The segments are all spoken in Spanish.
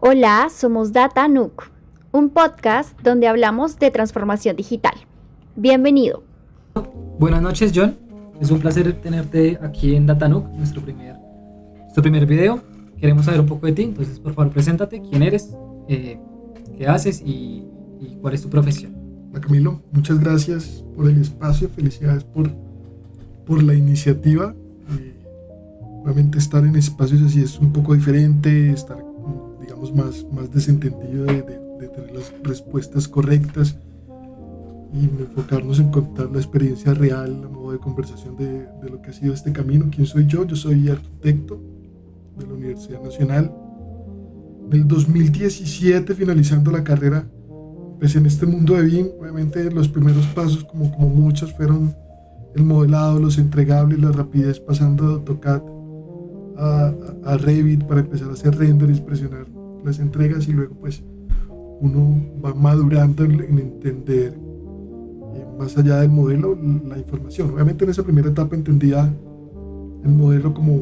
Hola, somos Data Nook, un podcast donde hablamos de transformación digital. Bienvenido. Buenas noches, John. Es un placer tenerte aquí en Data Nook, nuestro primer video. Queremos saber un poco de ti, entonces por favor preséntate, quién eres, qué haces y cuál es tu profesión. Hola Camilo, muchas gracias por el espacio, felicidades por la iniciativa. Obviamente estar en espacios así es un poco diferente, estar digamos más desentendido de tener las respuestas correctas y enfocarnos en contar la experiencia real a modo de conversación de lo que ha sido este camino. ¿Quién soy yo? Yo soy arquitecto de la Universidad Nacional. En el 2017, finalizando la carrera, empecé en este mundo de BIM. Obviamente los primeros pasos, como muchos, fueron el modelado, los entregables, la rapidez, pasando de AutoCAD a Revit para empezar a hacer renders, presionar las entregas, y luego pues uno va madurando en entender más allá del modelo la información. Obviamente en esa primera etapa entendía el modelo como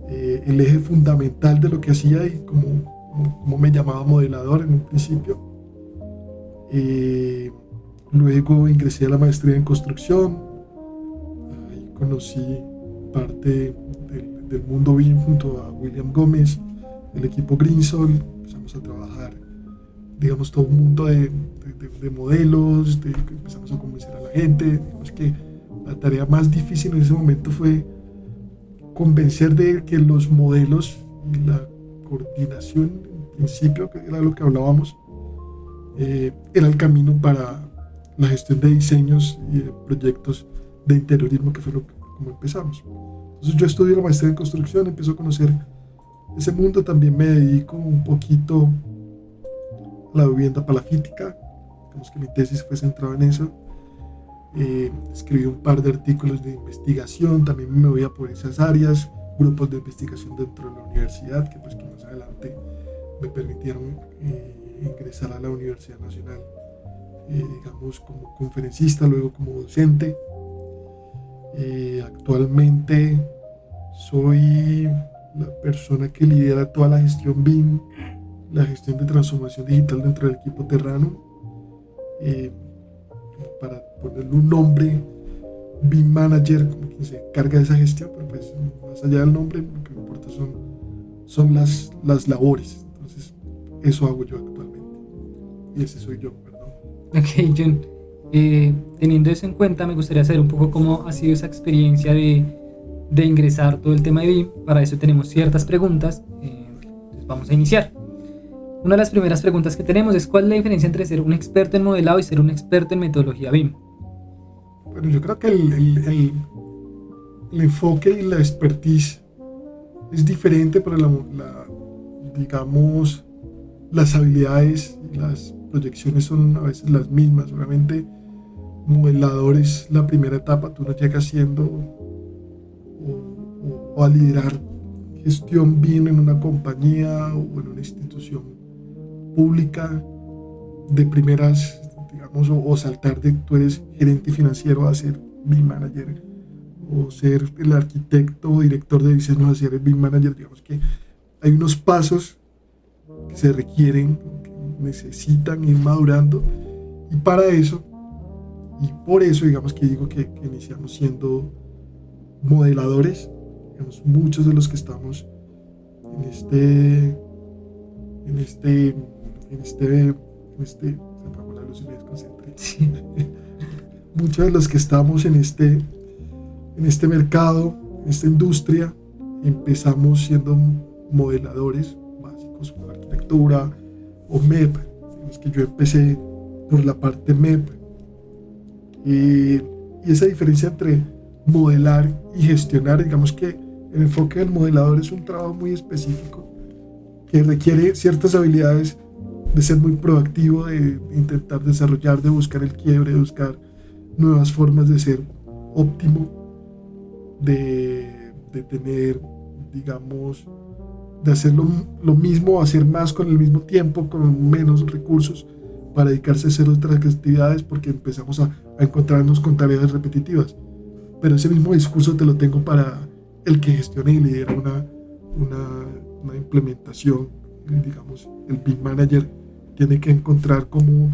el eje fundamental de lo que hacía y como me llamaba modelador en un principio. Luego ingresé a la maestría en construcción. Ahí conocí parte del mundo BIM junto a William Gómez, el equipo Greensol. Empezamos a trabajar, digamos, todo un mundo de modelos, empezamos a convencer a la gente. Digamos que la tarea más difícil en ese momento fue convencer de que los modelos y la coordinación, en principio, que era lo que hablábamos, era el camino para la gestión de diseños y de proyectos de interiorismo, que fue como empezamos. Entonces yo estudié la maestría en construcción, empecé a conocer ese mundo. También me dedico un poquito a la vivienda palafítica, digamos que mi tesis fue centrada en eso. Escribí un par de artículos de investigación, también me movía por esas áreas, grupos de investigación dentro de la universidad que más adelante me permitieron ingresar a la Universidad Nacional, digamos como conferencista, luego como docente. Actualmente soy la persona que lidera toda la gestión BIM, la gestión de transformación digital dentro del equipo Terrano. Para ponerle un nombre, BIM Manager, como quien se encarga de esa gestión, pero pues más allá del nombre, lo que me importa son las labores. Entonces eso hago yo actualmente y ese soy yo, perdón. Ok, John, teniendo eso en cuenta, me gustaría saber un poco cómo ha sido esa experiencia de ingresar todo el tema de BIM. Para eso tenemos ciertas preguntas, entonces vamos a iniciar. Una de las primeras preguntas que tenemos es: ¿cuál es la diferencia entre ser un experto en modelado y ser un experto en metodología BIM? Bueno, yo creo que el enfoque y la expertise es diferente, pero digamos, las habilidades y las proyecciones son a veces las mismas. Obviamente, modelador es la primera etapa. Tú no llegas siendo o a liderar gestión BIM en una compañía o en una institución pública de primeras, digamos, o saltar de tú eres gerente financiero a ser BIM Manager, o ser el arquitecto o director de diseño a ser el BIM Manager. Digamos que hay unos pasos que se requieren, que necesitan ir madurando, y para eso, y por eso digamos que digo que iniciamos siendo modeladores. Digamos, muchos de los que estamos se apagó la luz y me desconcentré. Sí. Muchos de los que estamos en este mercado, en esta industria, empezamos siendo modeladores básicos por arquitectura o MEP. Digamos que yo empecé por la parte MEP, y esa diferencia entre modelar y gestionar, digamos que el enfoque del modelador es un trabajo muy específico que requiere ciertas habilidades de ser muy proactivo, de intentar desarrollar, de buscar el quiebre, de buscar nuevas formas de ser óptimo, de tener, digamos, de hacer lo mismo, hacer más con el mismo tiempo, con menos recursos, para dedicarse a hacer otras actividades, porque empezamos a encontrarnos con tareas repetitivas. Pero ese mismo discurso te lo tengo para el que gestiona y lidera una una implementación, digamos, el BIM Manager tiene que encontrar cómo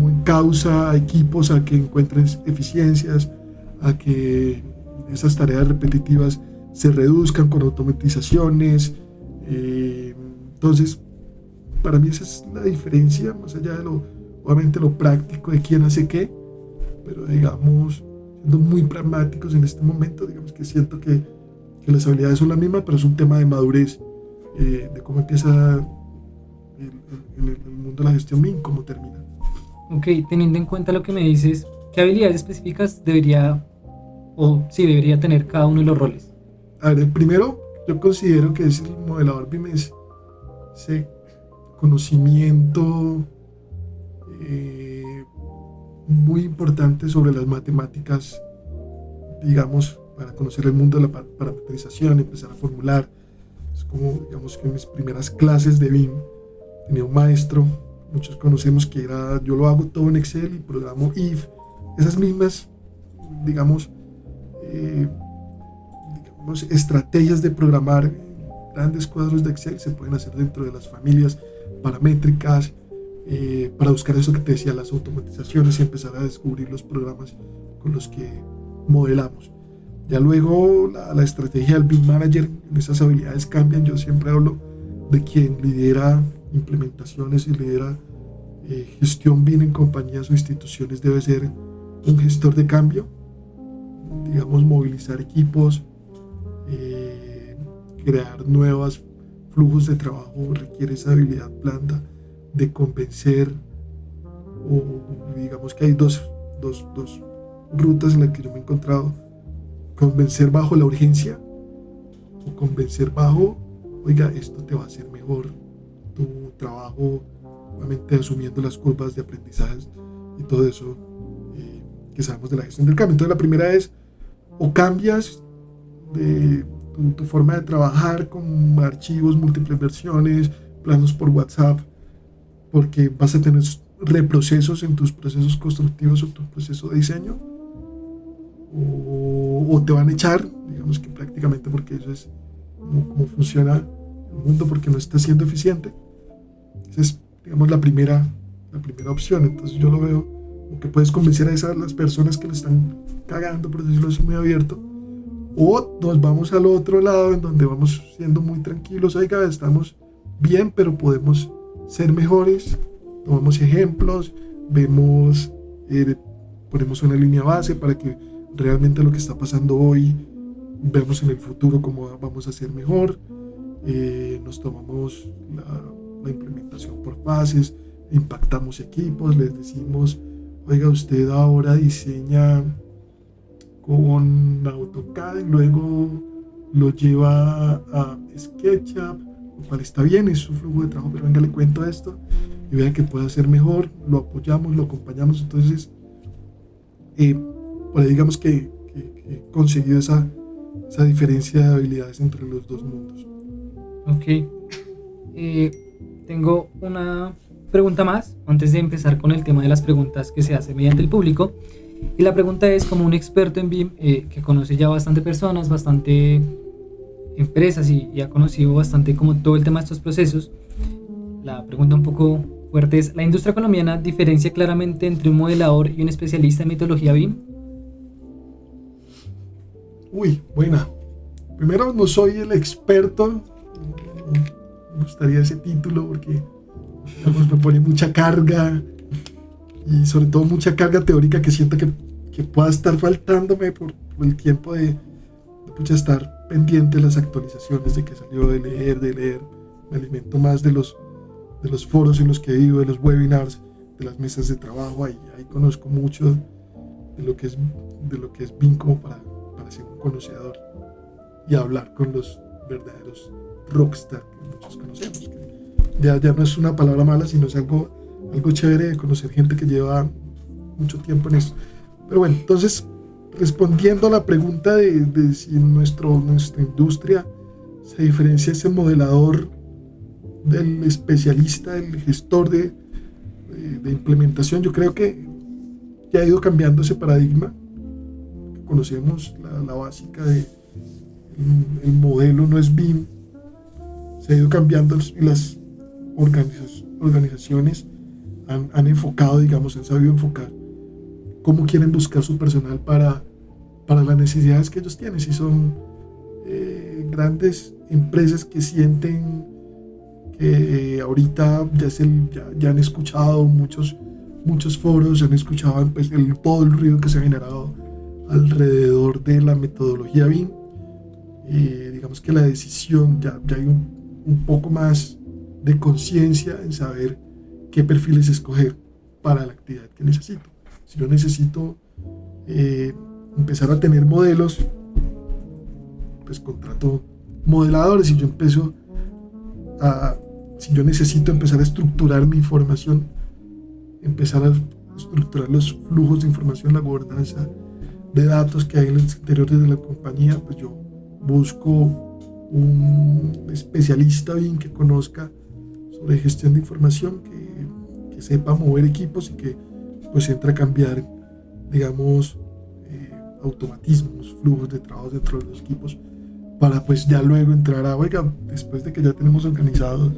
encausa a equipos a que encuentren eficiencias, a que esas tareas repetitivas se reduzcan con automatizaciones. Entonces, para mí esa es la diferencia, más allá de obviamente lo práctico de quién hace qué, pero digamos, siendo muy pragmáticos en este momento, digamos que siento que las habilidades son las mismas, pero es un tema de madurez, de cómo empieza el mundo de la gestión BIM, cómo termina. Ok, teniendo en cuenta lo que me dices, ¿qué habilidades específicas debería tener cada uno de los roles? A ver, el primero, yo considero que es el modelador BIM, es ese conocimiento muy importante sobre las matemáticas, digamos, para conocer el mundo de la parametrización, empezar a formular. Es como, digamos, que en mis primeras clases de BIM tenía un maestro, muchos conocemos, que yo lo hago todo en Excel y programo if. Esas mismas, digamos, estrategias de programar grandes cuadros de Excel se pueden hacer dentro de las familias paramétricas, para buscar eso que te decía, las automatizaciones, y empezar a descubrir los programas con los que modelamos. Ya luego la estrategia del BIM Manager, esas habilidades cambian. Yo siempre hablo de quien lidera implementaciones y lidera gestión BIM en compañías o instituciones debe ser un gestor de cambio, digamos, movilizar equipos, crear nuevos flujos de trabajo, requiere esa habilidad blanda de convencer, o digamos que hay dos rutas en las que yo me he encontrado: convencer bajo la urgencia o convencer bajo, oiga, esto te va a hacer mejor tu trabajo, obviamente asumiendo las curvas de aprendizaje y todo eso que sabemos de la gestión del cambio. Entonces la primera es, o cambias de tu forma de trabajar con archivos, múltiples versiones, planos por WhatsApp, porque vas a tener reprocesos en tus procesos constructivos o tu proceso de diseño, o te van a echar, digamos que prácticamente, porque eso es como funciona el mundo, porque no está siendo eficiente. Esa es, digamos, la primera opción. Entonces yo lo veo como que puedes convencer a las personas que le están cagando, por decirlo así muy abierto, o nos vamos al otro lado en donde vamos siendo muy tranquilos. Oiga, estamos bien, pero podemos ser mejores, tomamos ejemplos, vemos, ponemos una línea base para que realmente lo que está pasando hoy vemos en el futuro cómo vamos a hacer mejor. Nos tomamos la implementación por fases, impactamos equipos, les decimos, oiga, usted ahora diseña con AutoCAD y luego lo lleva a SketchUp, lo cual está bien, es su flujo de trabajo, pero venga, le cuento esto y vea que puede hacer mejor, lo apoyamos, lo acompañamos. Entonces, por ahí digamos que he conseguido esa diferencia de habilidades entre los dos mundos. Ok. Tengo una pregunta más antes de empezar con el tema de las preguntas que se hacen mediante el público. Y la pregunta es, como un experto en BIM que conoce ya bastante personas, bastante empresas y ha conocido bastante como todo el tema de estos procesos, la pregunta un poco fuerte es, ¿la industria colombiana diferencia claramente entre un modelador y un especialista en metodología BIM? Uy, buena. Primero, no soy el experto, me gustaría ese título porque, digamos, me pone mucha carga, y sobre todo mucha carga teórica que siento que pueda estar faltándome por el tiempo de estar pendiente de las actualizaciones, de que salió, de leer. Me alimento más de los foros en los que vivo, de los webinars, de las mesas de trabajo. Ahí conozco mucho de lo que es BIM, como para ser un conocedor y hablar con los verdaderos rockstar que muchos conocemos, que ya no es una palabra mala, sino es algo chévere de conocer gente que lleva mucho tiempo en esto. Pero bueno, entonces, respondiendo a la pregunta de si en nuestra industria se diferencia ese modelador del especialista, del gestor de implementación, yo creo que ha ido cambiando ese paradigma. Conocemos la básica de el modelo no es BIM, se ha ido cambiando y las organizaciones han enfocado, digamos, han sabido enfocar cómo quieren buscar su personal para las necesidades que ellos tienen. Si son grandes empresas que sienten que ahorita ya han escuchado muchos foros, han escuchado pues, todo el ruido que se ha generado alrededor de la metodología BIM. Digamos que la decisión, ya hay un poco más de conciencia en saber qué perfiles escoger para la actividad que necesito. Si yo necesito empezar a tener modelos, pues contrato modeladores. Si yo necesito empezar a estructurar mi información, empezar a estructurar los flujos de información, la gobernanza de datos que hay en los interiores de la compañía, pues yo busco un especialista bien que conozca sobre gestión de información, que sepa mover equipos y que pues entre a cambiar, digamos, automatismos, flujos de trabajo dentro de los equipos, para pues ya luego entrar oiga, después de que ya tenemos organizado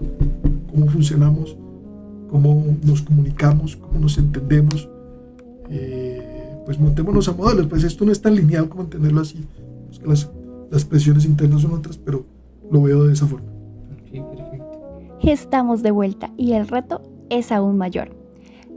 cómo funcionamos, cómo nos comunicamos, cómo nos entendemos, pues montémonos a modelos. Pues esto no es tan lineal como entenderlo así, pues que las presiones internas son otras, pero lo veo de esa forma. Ok, perfecto. Estamos de vuelta y el reto es aún mayor.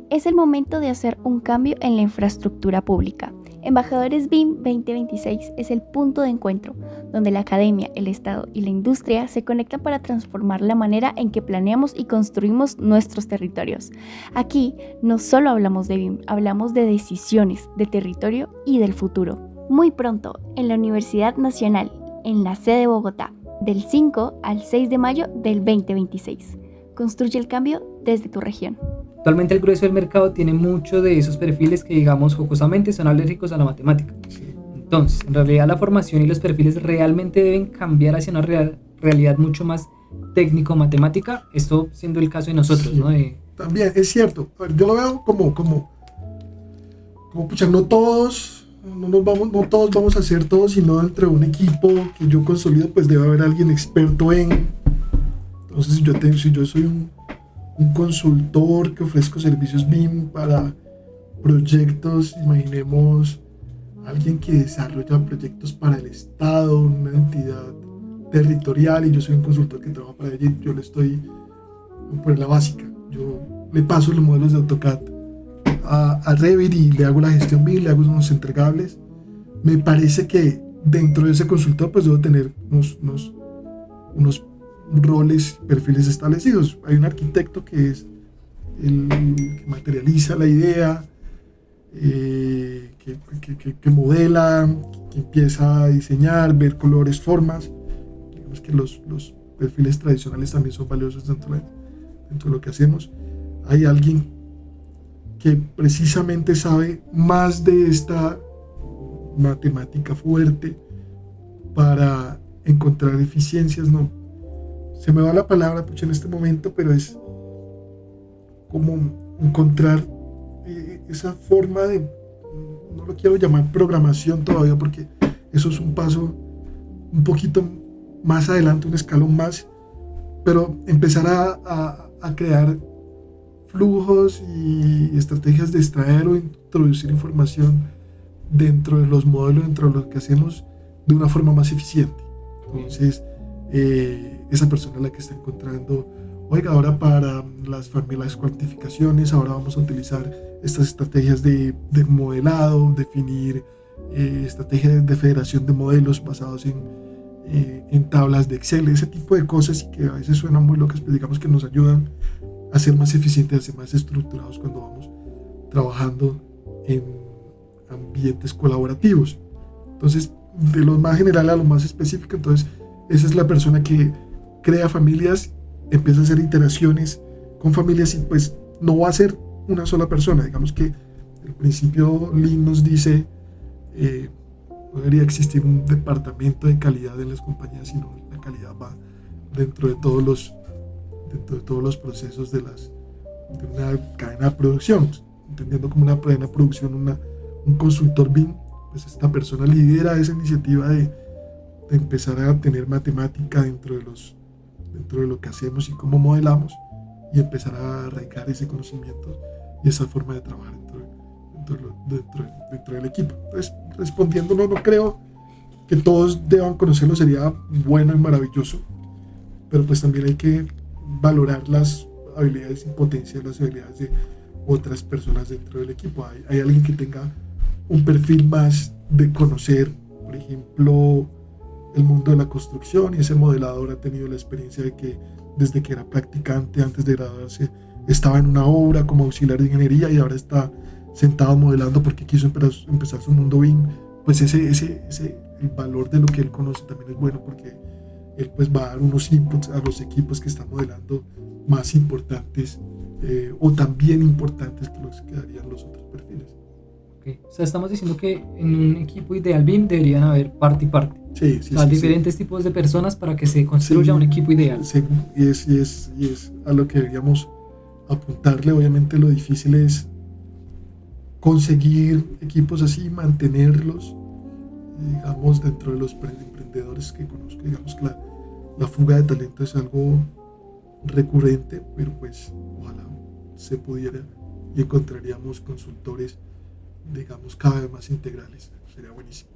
Es el momento de hacer un cambio en la infraestructura pública. Embajadores BIM 2026 es el punto de encuentro donde la academia, el Estado y la industria se conectan para transformar la manera en que planeamos y construimos nuestros territorios. Aquí no solo hablamos de BIM, hablamos de decisiones, de territorio y del futuro. Muy pronto, en la Universidad Nacional, en la sede de Bogotá, del 5 al 6 de mayo del 2026. Construye el cambio desde tu región. Actualmente el grueso del mercado tiene mucho de esos perfiles que, digamos, jocosamente son alérgicos a la matemática. Entonces, en realidad la formación y los perfiles realmente deben cambiar hacia una realidad mucho más técnico-matemática, esto siendo el caso de nosotros, sí, ¿no? También es cierto. A ver, yo lo veo como pucha, no todos vamos a hacer todo, sino entre un equipo que yo consolido, pues debe haber alguien experto en. Entonces, si yo soy un consultor que ofrezco servicios BIM para proyectos, imaginemos alguien que desarrolla proyectos para el Estado, una entidad territorial, y yo soy un consultor que trabaja para ella y yo le estoy por la básica, yo le paso los modelos de AutoCAD a Revit y le hago la gestión BIM, le hago unos entregables. Me parece que dentro de ese consultor pues debo tener unos roles, perfiles establecidos. Hay un arquitecto que es el que materializa la idea, que modela, que empieza a diseñar, ver colores, formas. Digamos que los perfiles tradicionales también son valiosos dentro de lo que hacemos. Hay alguien que precisamente sabe más de esta matemática fuerte para encontrar eficiencias, ¿no? Se me va la palabra en este momento, pero es como encontrar esa forma de, no lo quiero llamar programación todavía porque eso es un paso un poquito más adelante, un escalón más, pero empezar a crear flujos y estrategias de extraer o introducir información dentro de los modelos, dentro de lo que hacemos de una forma más eficiente. Entonces, esa persona es la que está encontrando, oiga, ahora para las cuantificaciones, ahora vamos a utilizar estas estrategias de modelado, definir estrategias de federación de modelos basados en tablas de Excel, ese tipo de cosas, y que a veces suenan muy locas, pero digamos que nos ayudan a ser más eficientes, a ser más estructurados cuando vamos trabajando en ambientes colaborativos. Entonces, de lo más general a lo más específico, entonces esa es la persona que crea familias, empieza a hacer iteraciones con familias y pues no va a ser una sola persona. Digamos que el principio Lean nos dice no debería existir un departamento de calidad en las compañías, sino la calidad va dentro de todos los procesos de una cadena de producción, entendiendo como una cadena de producción un consultor BIM, pues esta persona lidera esa iniciativa de empezar a tener matemática dentro de los dentro de lo que hacemos y cómo modelamos, y empezar a arraigar ese conocimiento y esa forma de trabajar dentro del equipo. Entonces, respondiendo, no creo que todos deban conocerlo, sería bueno y maravilloso, pero pues también hay que valorar las habilidades y potenciar las habilidades de otras personas dentro del equipo. Hay alguien que tenga un perfil más de conocer, por ejemplo, el mundo de la construcción, y ese modelador ha tenido la experiencia de que desde que era practicante, antes de graduarse, estaba en una obra como auxiliar de ingeniería y ahora está sentado modelando porque quiso empezar su mundo BIM. Pues el valor de lo que él conoce también es bueno, porque él pues va a dar unos inputs a los equipos que están modelando más importantes o también importantes que los que darían los otros perfiles. Okay. O sea, estamos diciendo que en un equipo ideal BIM deberían haber parte y parte. Sí, diferentes tipos de personas para que se construya un equipo ideal. Sí, y es a lo que deberíamos apuntarle. Obviamente lo difícil es conseguir equipos así, mantenerlos, digamos, dentro de los emprendedores que conozco. Digamos que la fuga de talento es algo recurrente, pero pues ojalá se pudiera y encontraríamos consultores, digamos, cada vez más integrales. Sería buenísimo.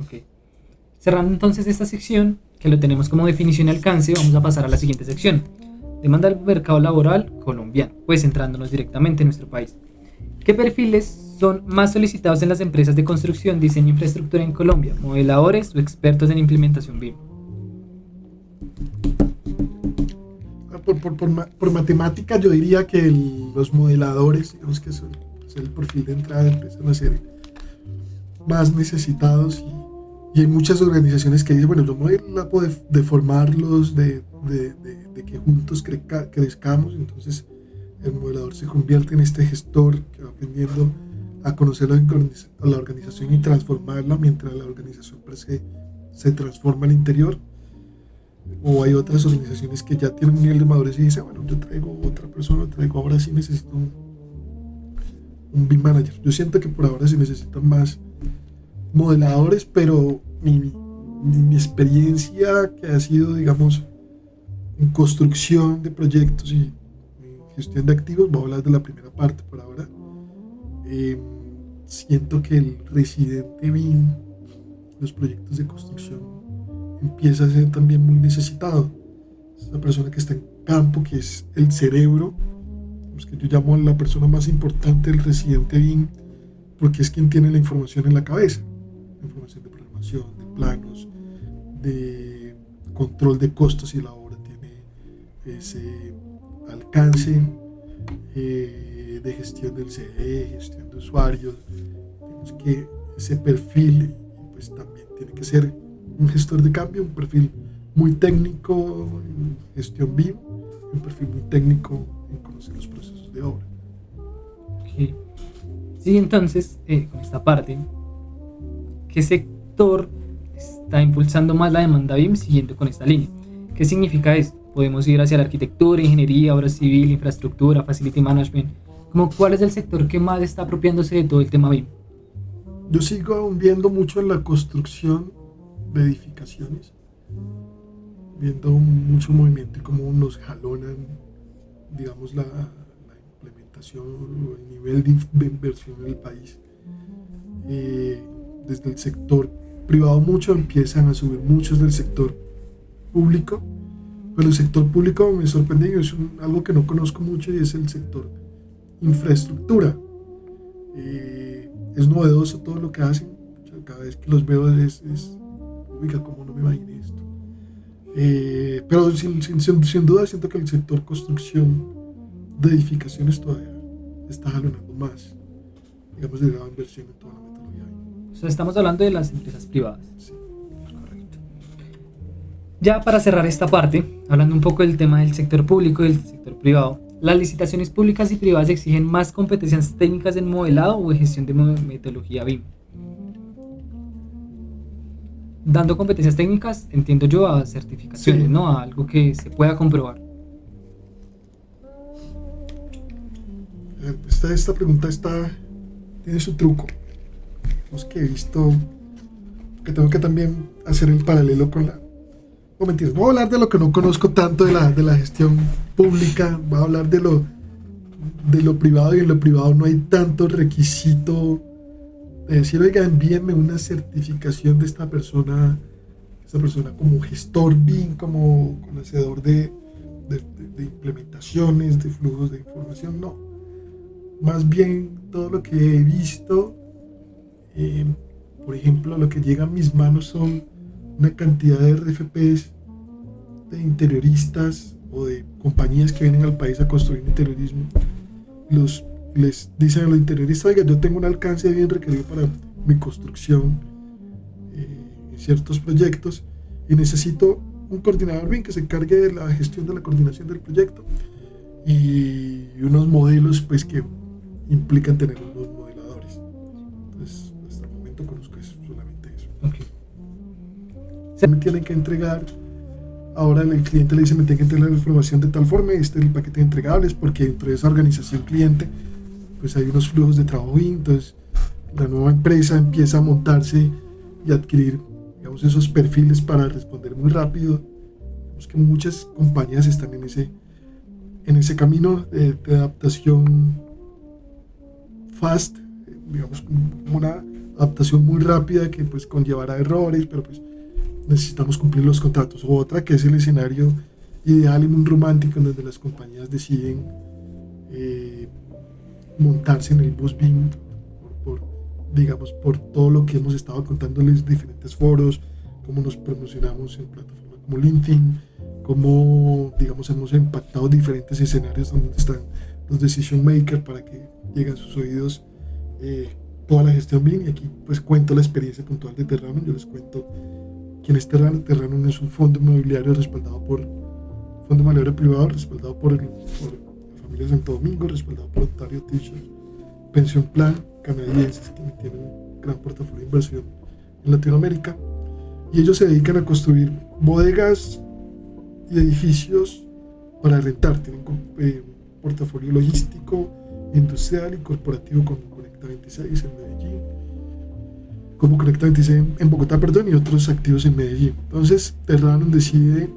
Ok. Cerrando entonces esta sección, que lo tenemos como definición y alcance, vamos a pasar a la siguiente sección. Demanda del mercado laboral colombiano, pues centrándonos directamente en nuestro país. ¿Qué perfiles son más solicitados en las empresas de construcción, diseño e infraestructura en Colombia? ¿Modeladores o expertos en implementación BIM? Por matemática yo diría que los modeladores, digamos que es el perfil de entrada, empiezan a ser más necesitados, y hay muchas organizaciones que dicen, bueno, yo me voy de formarlos, de que juntos crezcamos. Entonces el modelador se convierte en este gestor que va aprendiendo a conocer a la organización y transformarla mientras la organización se transforma al interior. O hay otras organizaciones que ya tienen un nivel de madurez y dicen, bueno, yo traigo otra persona, ahora sí necesito un BIM manager. Yo siento que por ahora se necesitan más modeladores, pero mi experiencia, que ha sido, digamos, en construcción de proyectos y gestión de activos, voy a hablar de la primera parte por ahora. Siento que el residente BIM, los proyectos de construcción, empieza a ser también muy necesitado. Es la persona que está en campo, que es el cerebro, los que yo llamo a la persona más importante del residente BIM, porque es quien tiene la información en la cabeza, la información de programación, de planos, de control de costos, y la obra tiene ese alcance, de gestión del CE, gestión de usuarios. Tenemos que ese perfil pues también tiene que ser un gestor de cambio, un perfil muy técnico en gestión BIM, un perfil muy técnico en conocer los procesos de obra. Okay. Sí, entonces, con esta parte, ¿qué sector está impulsando más la demanda BIM siguiendo con esta línea? ¿Qué significa esto? Podemos ir hacia la arquitectura, ingeniería, obra civil, infraestructura, facility management. ¿Cuál es el sector que más está apropiándose de todo el tema BIM? Yo sigo viendo mucho en la construcción de edificaciones, viendo mucho movimiento y cómo nos jalonan, digamos, la implementación o el nivel de inversión en el país. Desde el sector privado mucho empiezan a subir muchos del sector público, pero el sector público me sorprende, es algo que no conozco mucho, y es el sector infraestructura. Es novedoso todo lo que hacen. Cada vez que los veo es oiga, ¿cómo no me imaginé esto? Pero sin duda siento que el sector construcción de edificaciones todavía está jalonando más, digamos, de la inversión en toda la metodología. O sea, estamos hablando de las empresas privadas. Sí. Correcto. Ya para cerrar esta parte, hablando un poco del tema del sector público y del sector privado, ¿las licitaciones públicas y privadas exigen más competencias técnicas en modelado o en gestión de metodología BIM? Dando competencias técnicas, entiendo yo, a certificaciones, sí, ¿no? A algo que se pueda comprobar. Esta pregunta tiene su truco. Los que he visto, que tengo que también hacer el paralelo con No mentiras, voy a hablar de lo que no conozco tanto de la gestión pública, voy a hablar de lo privado, y en lo privado no hay tanto requisito de decir, oiga, envíenme una certificación de esta persona como gestor BIM, como conocedor de implementaciones, de flujos de información, no. Más bien todo lo que he visto, por ejemplo, lo que llega a mis manos son una cantidad de RFPs de interioristas o de compañías que vienen al país a construir interiorismo. Les dicen a los interioristas, oiga, yo tengo un alcance bien requerido para mi construcción en ciertos proyectos y necesito un coordinador BIM que se encargue de la gestión de la coordinación del proyecto y unos modelos pues que implican tener unos modeladores. Entonces, hasta el momento conozco eso, solamente eso. Okay. Se me tienen que entregar, ahora el cliente le dice, me tiene que entregar la información de tal forma, este es el paquete de entregables, porque dentro de esa organización cliente pues hay unos flujos de trabajo BIM, entonces la nueva empresa empieza a montarse y adquirir, digamos, esos perfiles para responder muy rápido. Vemos que muchas compañías están en ese camino de adaptación fast, digamos, una adaptación muy rápida que pues conllevará errores, pero pues necesitamos cumplir los contratos. O otra que es el escenario ideal y muy romántico en donde las compañías deciden montarse en el bus BIM por todo lo que hemos estado contándoles en diferentes foros, cómo nos promocionamos en plataformas como LinkedIn, cómo, digamos, hemos impactado diferentes escenarios donde están los decision makers para que lleguen a sus oídos toda la gestión BIM. Y aquí pues cuento la experiencia puntual de Terranum. Yo les cuento quién es Terranum. Terranum es un fondo inmobiliario privado respaldado por la familia de Santo Domingo, respaldado por Ontario Teachers Pension Plan, canadienses que tienen un gran portafolio de inversión en Latinoamérica, y ellos se dedican a construir bodegas y edificios para rentar. Tienen un portafolio logístico, industrial y corporativo como Conecta 26 en Medellín, como Conecta 26 en Bogotá, y otros activos en Medellín. Entonces Terranum decide,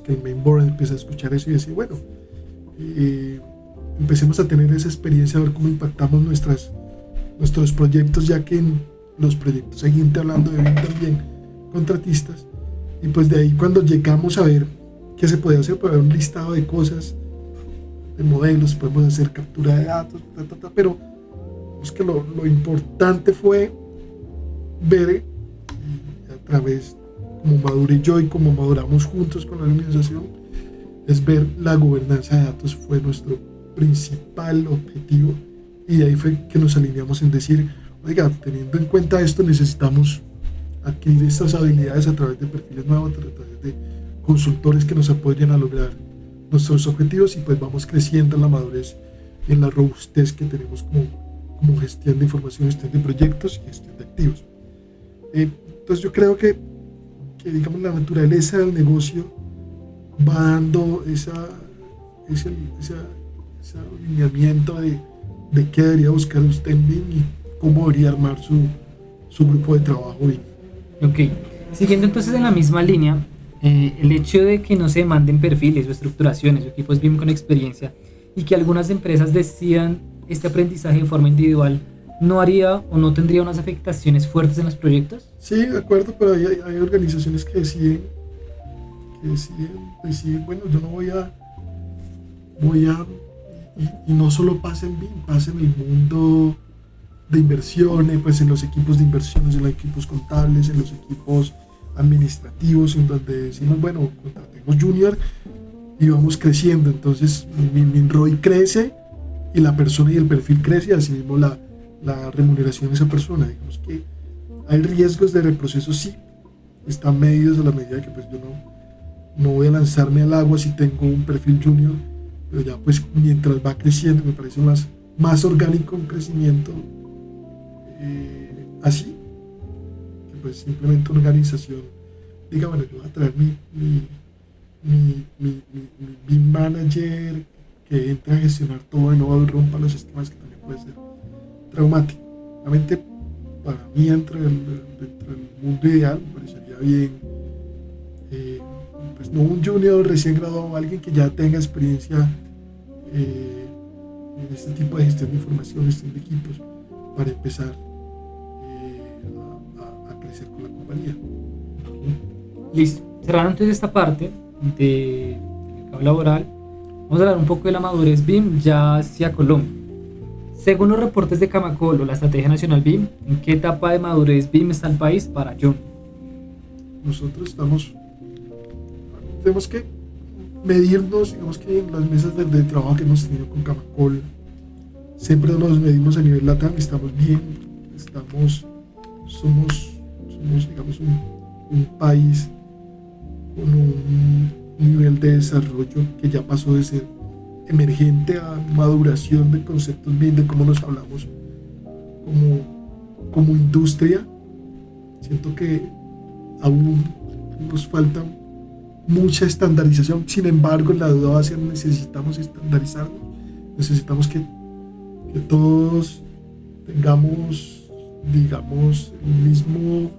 que el main board empieza a escuchar eso y decir, bueno, empecemos a tener esa experiencia, a ver cómo impactamos nuestros proyectos, ya que en los proyectos siguientes, hablando de BIM también, contratistas, y pues de ahí cuando llegamos a ver qué se podía hacer, puede haber un listado de cosas, de modelos, podemos hacer captura de datos, pero es que lo importante fue ver, y a través, como maduré yo y como maduramos juntos con la organización, es ver la gobernanza de datos fue nuestro principal objetivo, y de ahí fue que nos alineamos en decir, oiga, teniendo en cuenta esto, necesitamos adquirir estas habilidades a través de perfiles nuevos, a través de consultores que nos apoyen a lograr nuestros objetivos, y pues vamos creciendo en la madurez y en la robustez que tenemos como gestión de información, gestión de proyectos y gestión de activos. Entonces yo creo que digamos la naturaleza del negocio va dando ese alineamiento de qué debería buscar usted en BIM y cómo debería armar su grupo de trabajo BIM. Ok, siguiendo entonces en la misma línea, el hecho de que no se demanden perfiles o estructuraciones o equipos BIM con experiencia y que algunas empresas decidan este aprendizaje de forma individual, ¿no haría o no tendría unas afectaciones fuertes en los proyectos? Sí, de acuerdo, pero hay organizaciones que deciden, bueno, yo no voy a y no solo pasa en BIM, pasa en el mundo de inversiones, pues en los equipos de inversiones, en los equipos contables, en los equipos administrativos, en donde decimos, bueno, contratemos junior y vamos creciendo. Entonces mi ROI crece y la persona y el perfil crece, y así mismo la remuneración de esa persona. Digamos que hay riesgos de reproceso, sí, están medidos a la medida que pues yo no voy a lanzarme al agua si tengo un perfil junior, pero ya pues mientras va creciendo me parece más orgánico un crecimiento así, que pues simplemente una organización diga, bueno, yo voy a traer mi BIM manager que entre a gestionar todo y no rompa los esquemas, que también puede ser traumático. Realmente para mí dentro del mundo ideal me parecería bien no un junior recién graduado, alguien que ya tenga experiencia en este tipo de gestión de información, gestión de equipos, para empezar a crecer con la compañía. Listo. Cerrando entonces esta parte del mercado laboral, vamos a hablar un poco de la madurez BIM ya hacia Colombia. Según los reportes de Camacol o la Estrategia Nacional BIM, ¿en qué etapa de madurez BIM está el país para June? Nosotros tenemos que medirnos, digamos que en las mesas de trabajo que hemos tenido con Camacol, siempre nos medimos a nivel LATAM, estamos bien, somos digamos un país con un nivel de desarrollo que ya pasó de ser emergente a maduración de conceptos bien de cómo nos hablamos como industria. Siento que aún nos falta mucha estandarización, sin embargo la duda va a ser: necesitamos estandarizarnos, necesitamos que todos tengamos, digamos, el mismo,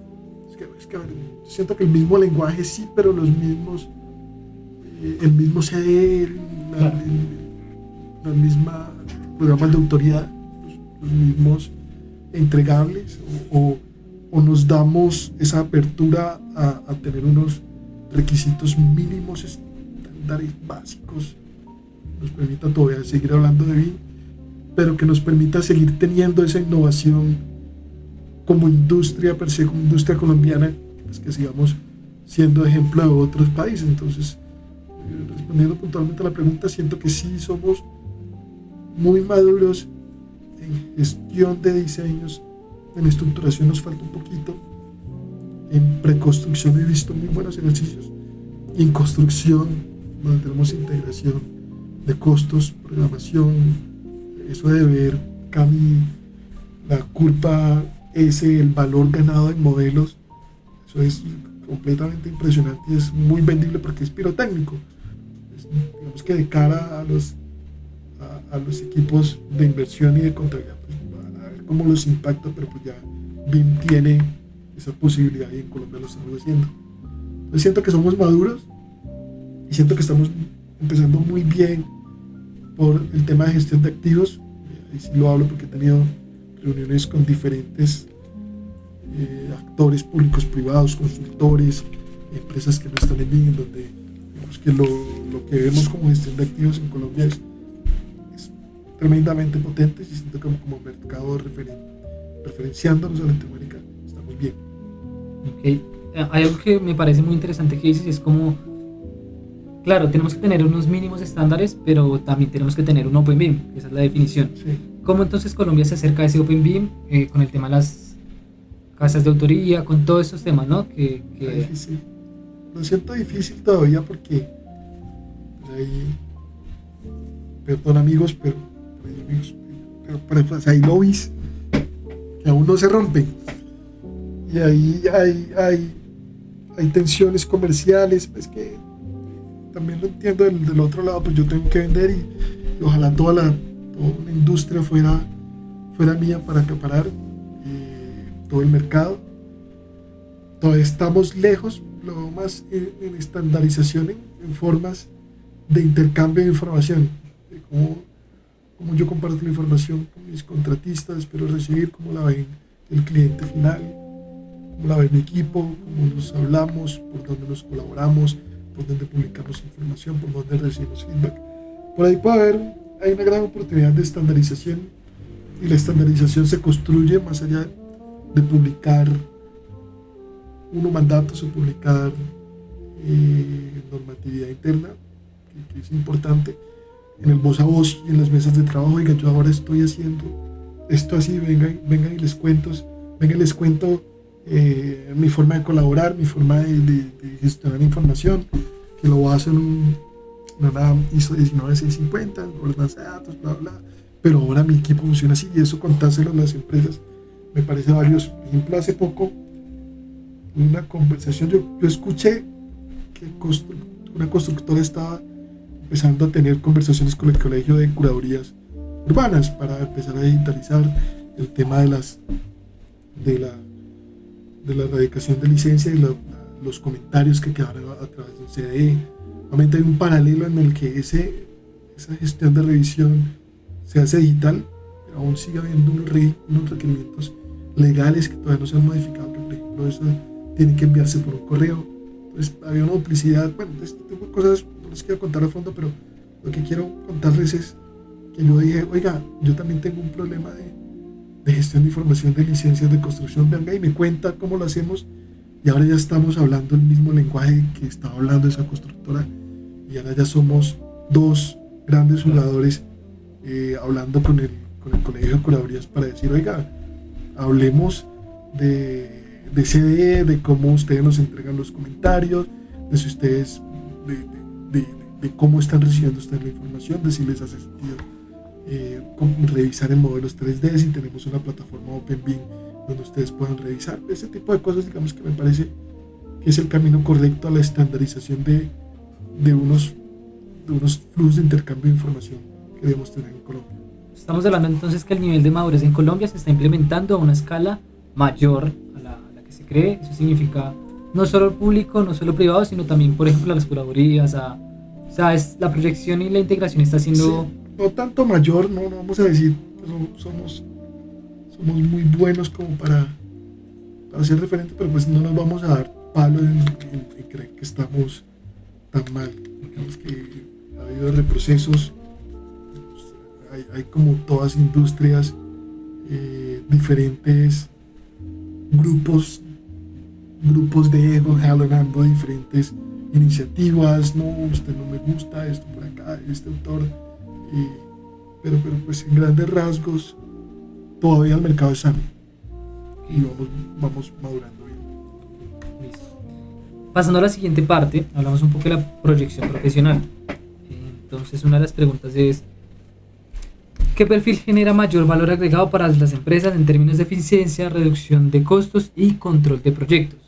a ver, siento que el mismo lenguaje sí, pero los mismos, el mismo CD, la misma programas de autoridad, los mismos entregables, o nos damos esa apertura a tener unos requisitos mínimos, estándares básicos, nos permita todavía seguir hablando de BIM, pero que nos permita seguir teniendo esa innovación como industria per se, como industria colombiana, pues que sigamos siendo ejemplo de otros países. Entonces, respondiendo puntualmente a la pregunta, siento que sí somos muy maduros en gestión de diseños, en estructuración nos falta un poquito, en preconstrucción he visto muy buenos ejercicios, y en construcción, donde tenemos integración de costos, programación, eso de ver, Cami, la curva S, el valor ganado en modelos, eso es completamente impresionante y es muy vendible porque es pirotécnico. Digamos que de cara a los equipos de inversión y de contabilidad, pues, a ver cómo los impacta, pero pues ya BIM tiene esa posibilidad y en Colombia lo estamos haciendo. Entonces siento que somos maduros y siento que estamos empezando muy bien por el tema de gestión de activos. Ahí sí lo hablo porque he tenido reuniones con diferentes actores públicos, privados, consultores, empresas que no están en BIM, donde digamos que lo que vemos como gestión de activos en Colombia es tremendamente potente, y siento que como mercado referenciándonos a Latinoamérica estamos bien. Ok, hay algo que me parece muy interesante que dices, es como, claro, tenemos que tener unos mínimos estándares, pero también tenemos que tener un Open BIM, esa es la definición. Sí. ¿Cómo entonces Colombia se acerca a ese Open BIM con el tema de las casas de autoría, con todos esos temas, ¿no? Es difícil. Lo siento difícil todavía porque pues ahí, perdón amigos, pero pues hay lobbies que aún no se rompen, y ahí hay tensiones comerciales, pues que también lo entiendo del otro lado, pues yo tengo que vender y ojalá toda una industria fuera mía para acaparar todo el mercado. Todavía estamos lejos, lo más en estandarización, en formas de intercambio de información, de cómo yo comparto la información con mis contratistas, espero recibir, cómo la ven el cliente final, cómo la ve mi equipo, cómo nos hablamos, por dónde nos colaboramos, por dónde publicamos información, por dónde recibimos feedback. Por ahí hay una gran oportunidad de estandarización, y la estandarización se construye más allá de publicar mandatos o publicar normatividad interna, que es importante, en el voz a voz y en las mesas de trabajo. Oiga, yo ahora estoy haciendo esto así, vengan y les cuento mi forma de colaborar, mi forma de gestionar información, que lo voy a hacer una ISO 19650, gobernanza de datos, bla, bla, pero ahora mi equipo funciona así, y eso contárselo a las empresas me parece valioso. Por ejemplo, hace poco, en una conversación, yo escuché que una constructora estaba empezando a tener conversaciones con el Colegio de Curadurías Urbanas para empezar a digitalizar el tema de la erradicación de licencia y la los comentarios que quedaron a través de un CDE. Obviamente hay un paralelo en el que esa gestión de revisión se hace digital, pero aún sigue habiendo unos requerimientos legales que todavía no se han modificado, que por ejemplo eso tiene que enviarse por un correo. Entonces había una duplicidad, bueno, este tipo de cosas no les quiero contar a fondo, pero lo que quiero contarles es que yo dije, oiga, yo también tengo un problema de gestión de información de licencias de construcción, venga y me cuenta cómo lo hacemos, y ahora ya estamos hablando el mismo lenguaje que estaba hablando esa constructora, y ahora ya somos dos grandes jugadores hablando con el colegio de curadurías para decir, oiga, hablemos de CDE, de cómo ustedes nos entregan los comentarios, de si ustedes, de cómo están recibiendo ustedes la información, de si les hace sentido revisar en modelos 3D, si tenemos una plataforma OpenBIM donde ustedes puedan revisar, ese tipo de cosas, digamos que me parece que es el camino correcto a la estandarización de unos flujos de intercambio de información que debemos tener en Colombia. Estamos hablando entonces que el nivel de madurez en Colombia se está implementando a una escala mayor a la que se cree. Eso significa no solo el público, no solo privado, sino también, por ejemplo, a las curadurías. O sea, la proyección y la integración está siendo... Sí, no tanto mayor, no vamos a decir, somos muy buenos como para ser referente, pero pues no nos vamos a dar palo en creer que estamos tan mal. Digamos que ha habido reprocesos, hay como todas industrias, diferentes grupos de ego jalonando diferentes iniciativas, no, usted no me gusta, esto por acá, este autor, pero pues en grandes rasgos todavía el mercado es sano y vamos madurando bien. Listo. Pasando a la siguiente parte, hablamos un poco de la proyección profesional. Entonces una de las preguntas es: ¿qué perfil genera mayor valor agregado para las empresas en términos de eficiencia, reducción de costos y control de proyectos?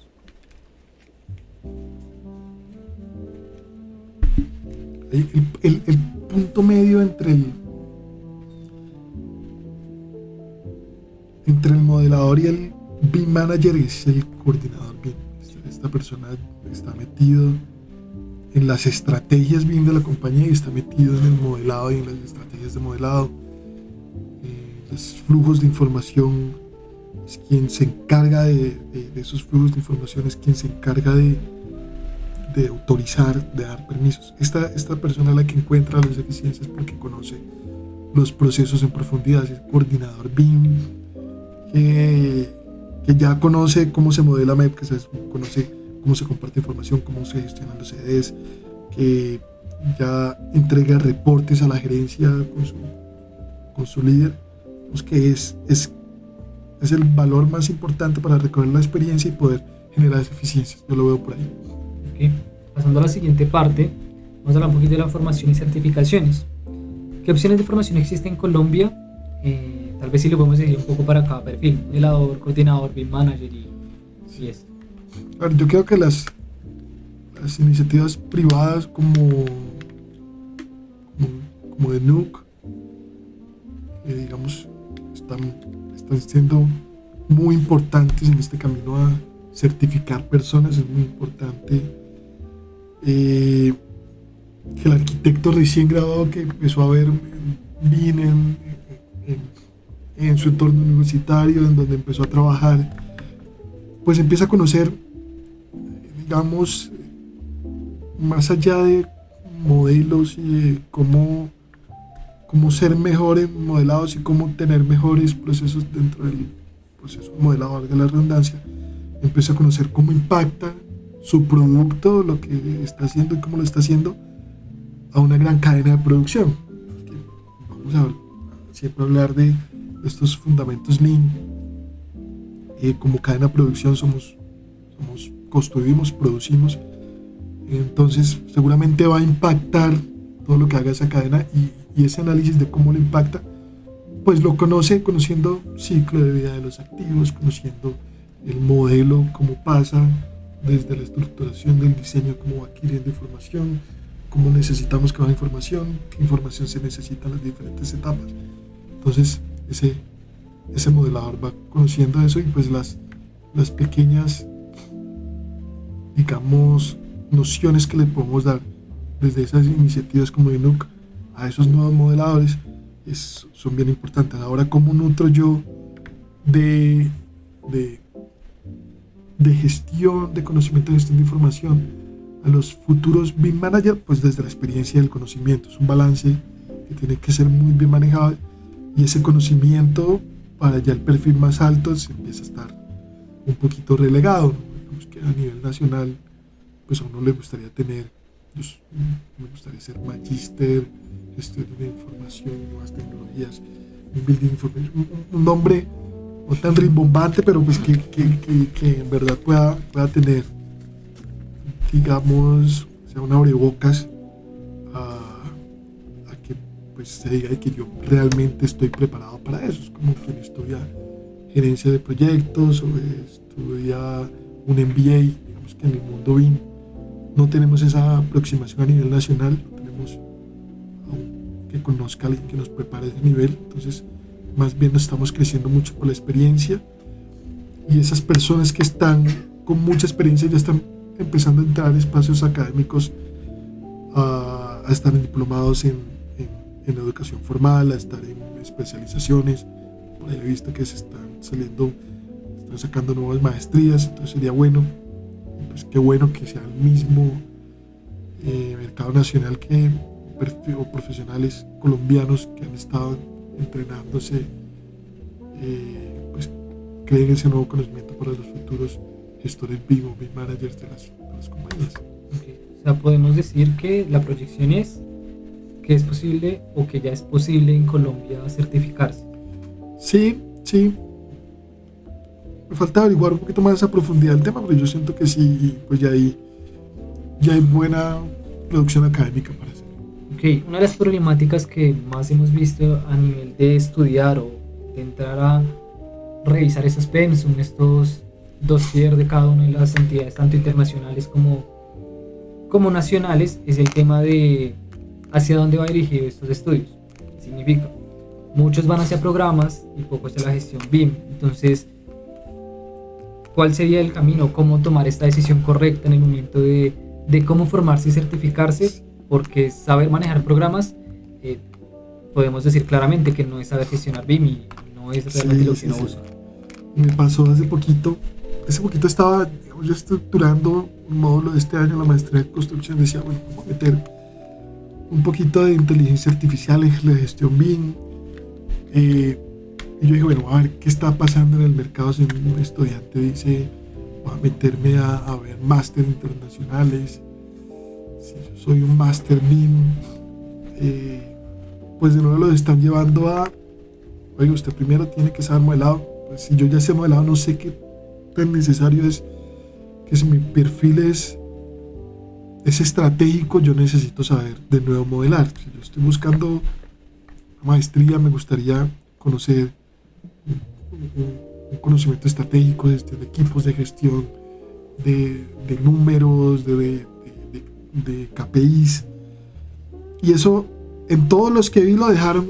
El punto medio entre el modelador y el BIM manager es el coordinador BIM. Esta persona está metido en las estrategias BIM de la compañía y está metido en el modelado y en las estrategias de modelado. Los flujos de información es quien se encarga de esos flujos de información, es quien se encarga de autorizar, de dar permisos. Esta persona es la que encuentra las eficiencias porque conoce los procesos en profundidad, es el coordinador BIM, que ya conoce cómo se modela MEP, que conoce cómo se comparte información, cómo se gestionan los CDs, que ya entrega reportes a la gerencia con su líder, pues que es el valor más importante para recoger la experiencia y poder generar esas eficiencias. Yo lo veo por ahí. Okay. Pasando a la siguiente parte, vamos a hablar un poquito de la formación y certificaciones. ¿Qué opciones de formación existen en Colombia? Tal vez sí lo podemos decir un poco para cada perfil: modelador, coordinador, BIM manager y esto. A ver, yo creo que las iniciativas privadas como de NUC, digamos, están siendo muy importantes en este camino a certificar personas. Es muy importante que el arquitecto recién graduado que empezó a ver BIM en su entorno universitario, en donde empezó a trabajar, pues empieza a conocer, digamos, más allá de modelos y de cómo ser mejor en modelados y cómo tener mejores procesos dentro del proceso modelado, valga la redundancia. Empieza a conocer cómo impacta su producto, lo que está haciendo y cómo lo está haciendo a una gran cadena de producción. Vamos a siempre hablar de estos fundamentos Lean. Como cadena de producción construimos, producimos. Entonces seguramente va a impactar todo lo que haga esa cadena, y ese análisis de cómo lo impacta, pues lo conociendo ciclo de vida de los activos, conociendo el modelo, cómo pasa desde la estructuración del diseño, cómo va adquiriendo información, cómo necesitamos que baje información, qué información se necesita en las diferentes etapas. Entonces ese modelador va conociendo eso, y pues las pequeñas digamos, nociones que le podemos dar desde esas iniciativas como INUC a esos nuevos modeladores son bien importantes. Ahora, ¿cómo nutro yo de gestión, de conocimiento de gestión de información a los futuros BIM Manager? Pues desde la experiencia del conocimiento. Es un balance que tiene que ser muy bien manejado, y ese conocimiento para ya el perfil más alto se empieza a estar un poquito relegado, ¿no? Digamos que a nivel nacional pues a uno le gustaría tener, pues, me gustaría ser magíster, gestión de información y nuevas tecnologías, building information, un nombre no tan rimbombante, pero pues que en verdad pueda tener, digamos, sea un abrebocas a que pues se diga que yo realmente estoy preparado para eso. Es como quien estudia gerencia de proyectos o estudia un MBA. Digamos que en el mundo BIM no tenemos esa aproximación a nivel nacional, no tenemos aún que conozca a alguien que nos prepare a ese nivel. Entonces más bien estamos creciendo mucho por la experiencia, y esas personas que están con mucha experiencia ya están empezando a entrar en espacios académicos, a estar en diplomados en educación formal, a estar en especializaciones. Por ahí he visto que se están sacando nuevas maestrías, entonces sería bueno, pues qué bueno que sea el mismo mercado nacional que o profesionales colombianos que han estado entrenándose, pues creen ese nuevo conocimiento para los futuros gestores BIM o BIM managers de las compañías. Okay. O sea, podemos decir que la proyección es que es posible o que ya es posible en Colombia certificarse. Sí. Me falta averiguar un poquito más esa profundidad del tema, pero yo siento que sí, pues ya hay buena producción académica para hacerlo. Ok, una de las problemáticas que más hemos visto a nivel de estudiar o de entrar a revisar esos pensum, estos dossier de cada una de las entidades, tanto internacionales como nacionales, es el tema de hacia dónde va dirigido estos estudios. ¿Qué significa? Muchos van hacia programas y poco hacia la gestión BIM. Entonces, ¿cuál sería el camino? ¿Cómo tomar esta decisión correcta en el momento de cómo formarse y certificarse? Porque saber manejar programas, podemos decir claramente que no es saber gestionar BIM y no es realmente lo que uno usa. Me pasó hace poquito estaba, digamos, yo estructurando un módulo de este año en la maestría de construcción. Decía, bueno, vamos a meter un poquito de inteligencia artificial en la gestión BIM. Y yo dije, bueno, a ver qué está pasando en el mercado. Si un estudiante dice, voy a meterme a ver máster internacionales, si yo soy un máster BIM, pues de nuevo lo están llevando a, oiga, usted primero tiene que saber modelado. Pues si yo ya sé modelado, no sé qué tan necesario es, que si mi perfil es estratégico, yo necesito saber de nuevo modelar. Si yo estoy buscando una maestría, me gustaría conocer un conocimiento estratégico de gestión de equipos, de gestión de números, de KPIs. Y eso, en todos los que vi lo dejaron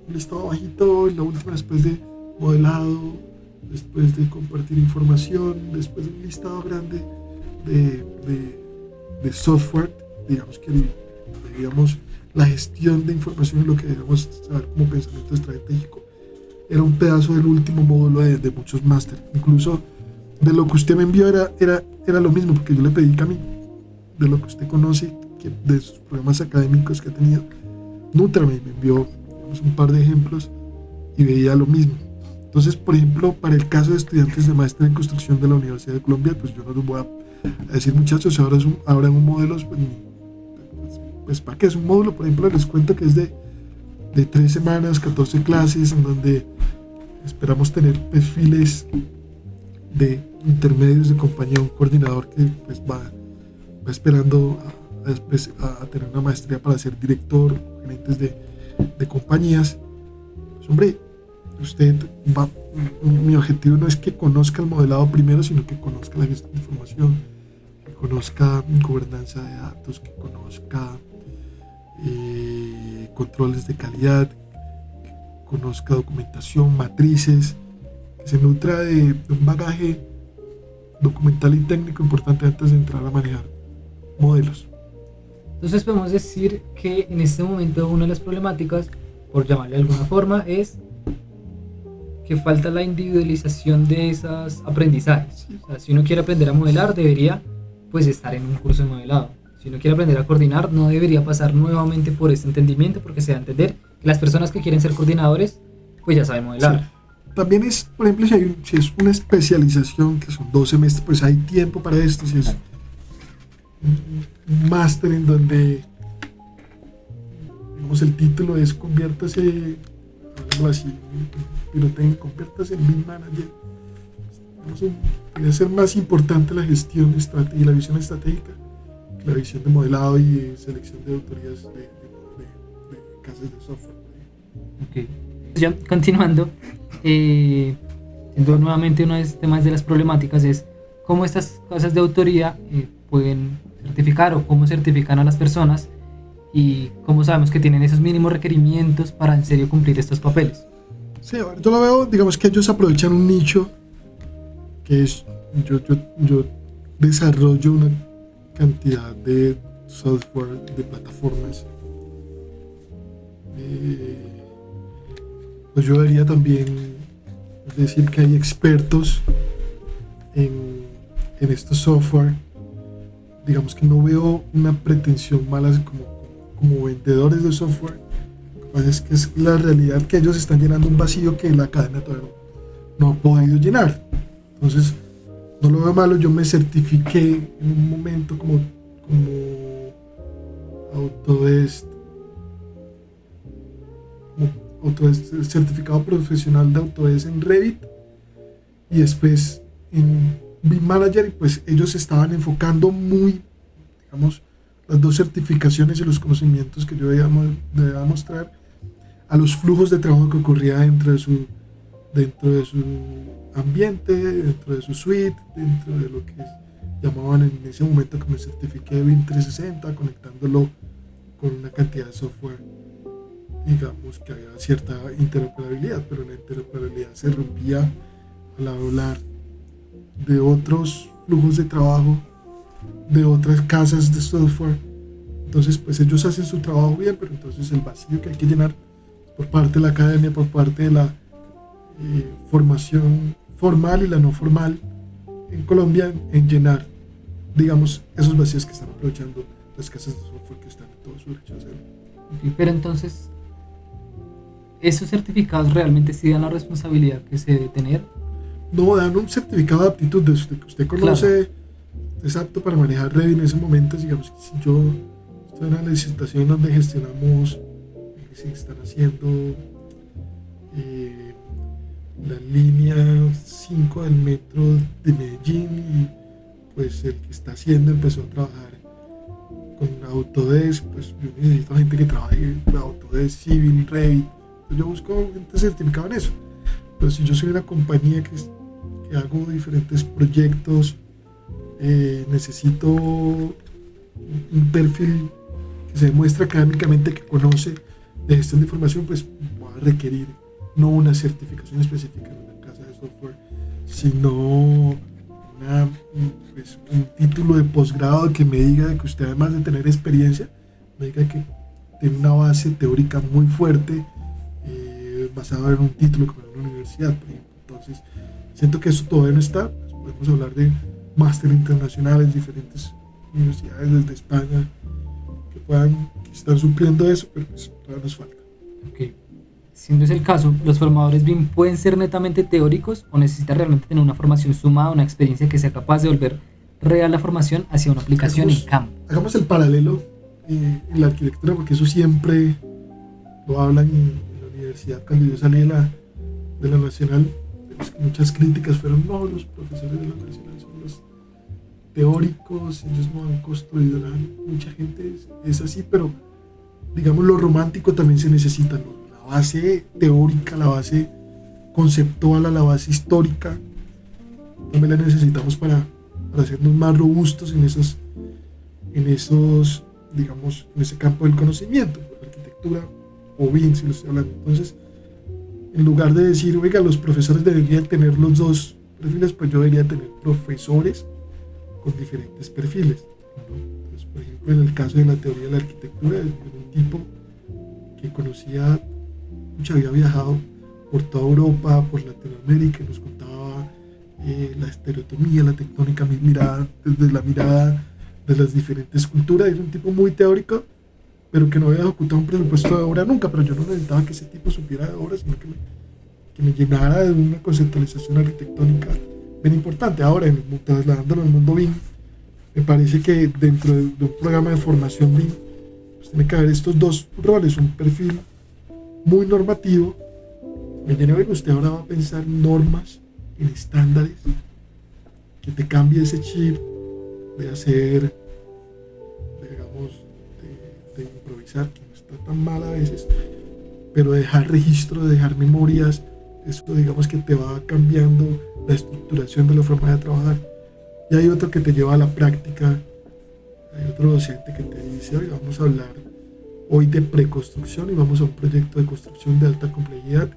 un listado bajito, y la última después de modelado, después de compartir información, después de un listado grande de software. Digamos que la gestión de información y lo que debemos saber como pensamiento estratégico era un pedazo del último módulo de muchos máster. Incluso de lo que usted me envió era lo mismo, porque yo le pedí que a mí, de lo que usted conoce, de sus programas académicos que ha tenido, Nútrame me envió, digamos, un par de ejemplos y veía lo mismo. Entonces, por ejemplo, para el caso de estudiantes de maestría en construcción de la Universidad de Colombia, pues yo no les voy a decir, muchachos, ahora en un modelo, pues para qué es un módulo. Por ejemplo, les cuento que es de 3 semanas, 14 clases, en donde esperamos tener perfiles de intermedios de compañía, un coordinador que pues va esperando a tener una maestría para ser director, gerentes de compañías. Pues, hombre, mi objetivo no es que conozca el modelado primero, sino que conozca la gestión de información, que conozca gobernanza de datos, que conozca controles de calidad, que conozca documentación, matrices, que se nutra de un bagaje documental y técnico importante antes de entrar a manejar modelos. Entonces podemos decir que en este momento una de las problemáticas, por llamarle de alguna forma, es que falta la individualización de esos aprendizajes. O sea, si uno quiere aprender a modelar, debería pues estar en un curso de modelado. Si uno quiere aprender a coordinar, no debería pasar nuevamente por este entendimiento, porque se da a entender que las personas que quieren ser coordinadores pues ya saben modelar. Sí. También es, por ejemplo, si es una especialización que son 2 semestres, pues hay tiempo para esto. Si es un máster en donde, digamos, el título es conviértase, algo así, pirotécnico, conviértase en BIM Manager. Debe ser más importante la gestión y la visión estratégica que la visión de modelado y selección de autorías de casas de software. Ok. Ya continuando, siendo nuevamente uno de los temas de las problemáticas es cómo estas casas de autoría pueden certificar o cómo certifican a las personas y cómo sabemos que tienen esos mínimos requerimientos para en serio cumplir estos papeles. Sí, yo lo veo, digamos que ellos aprovechan un nicho que es, yo desarrollo una cantidad de software, de plataformas. Pues yo debería también decir que hay expertos en estos software. Digamos que no veo una pretensión mala como vendedores de software. Lo que pasa es que es la realidad que ellos están llenando un vacío que la cadena todavía no ha podido llenar. Entonces, no lo veo malo. Yo me certifiqué en un momento como Autodesk, certificado profesional de Autodesk en Revit y después en BIM Manager, y pues ellos estaban enfocando muy, digamos, las 2 certificaciones y los conocimientos que yo debía mostrar a los flujos de trabajo que ocurría dentro de su ambiente, dentro de su suite, dentro de lo que llamaban en ese momento que me certifiqué BIM 360, conectándolo con una cantidad de software. Digamos que había cierta interoperabilidad, pero la interoperabilidad se rompía al hablar de otros flujos de trabajo, de otras casas de software. Entonces, pues ellos hacen su trabajo bien, pero entonces el vacío que hay que llenar por parte de la academia, por parte de la formación formal y la no formal en Colombia, en llenar, digamos, esos vacíos que están aprovechando las casas de software que están en todo su derecho a hacerlo. Okay, pero entonces, ¿esos certificados realmente sí dan la responsabilidad que se debe tener? No, dan un certificado de aptitud de que usted conoce, claro. Es apto para manejar Revit en ese momento. Digamos que si yo estoy en una licitación donde gestionamos, si están haciendo la línea 5 del metro de Medellín, y pues el que está haciendo empezó a trabajar con Autodesk, pues yo necesito gente que trabaje Autodesk, Civil, Revit. Yo busco gente certificada en eso. Pero si yo soy una compañía que hago diferentes proyectos, necesito un perfil que se demuestra académicamente que conoce de gestión de información, pues voy a requerir no una certificación específica en una casa de software, sino un título de posgrado que me diga que usted, además de tener experiencia, me diga que tiene una base teórica muy fuerte, basado en un título como en una universidad, por ejemplo. Entonces, siento que eso todavía no está. Pues podemos hablar de máster internacionales, diferentes universidades desde España que puedan estar supliendo eso, pero pues todavía nos falta. Ok. Siendo ese el caso, ¿los formadores BIM pueden ser netamente teóricos o necesita realmente tener una formación sumada, una experiencia que sea capaz de volver real la formación hacia una aplicación en campo? Hagamos el paralelo en la arquitectura, porque eso siempre lo hablan en la universidad. Cuando yo salí de la Nacional, muchas críticas fueron: no, los profesores de la Nacional son los teóricos, ellos no han construido nada. Mucha gente es así, pero digamos, lo romántico también se necesita, ¿no? La base teórica, la base conceptual, la base histórica, también la necesitamos para hacernos más robustos en esos, digamos, en ese campo del conocimiento, arquitectura o BIM, si lo estoy hablando. Entonces, en lugar de decir, oiga, los profesores deberían tener los dos, perfiles, pues yo debería tener profesores con diferentes perfiles, ¿no? Entonces, por ejemplo, en el caso de la teoría de la arquitectura, era un tipo que conocía, había viajado por toda Europa, por Latinoamérica, y nos contaba la estereotomía, la tectónica, desde la mirada de las diferentes culturas. Es un tipo muy teórico, pero que no había ejecutado un presupuesto de obra nunca, pero yo no necesitaba que ese tipo supiera de obra, sino que me llenara de una conceptualización arquitectónica bien importante. Ahora, trasladándolo al mundo BIM, me parece que dentro de un programa de formación BIM, pues tiene que haber estos dos roles, un perfil muy normativo. Me llena de que usted ahora va a pensar normas, en estándares, que te cambie ese chip de hacer, digamos, de improvisar, que no está tan mal a veces, pero dejar registro, de dejar memorias, eso digamos que te va cambiando la estructuración de la forma de trabajar. Y hay otro que te lleva a la práctica, hay otro docente que te dice, oye, vamos a hablar hoy de preconstrucción y vamos a un proyecto de construcción de alta complejidad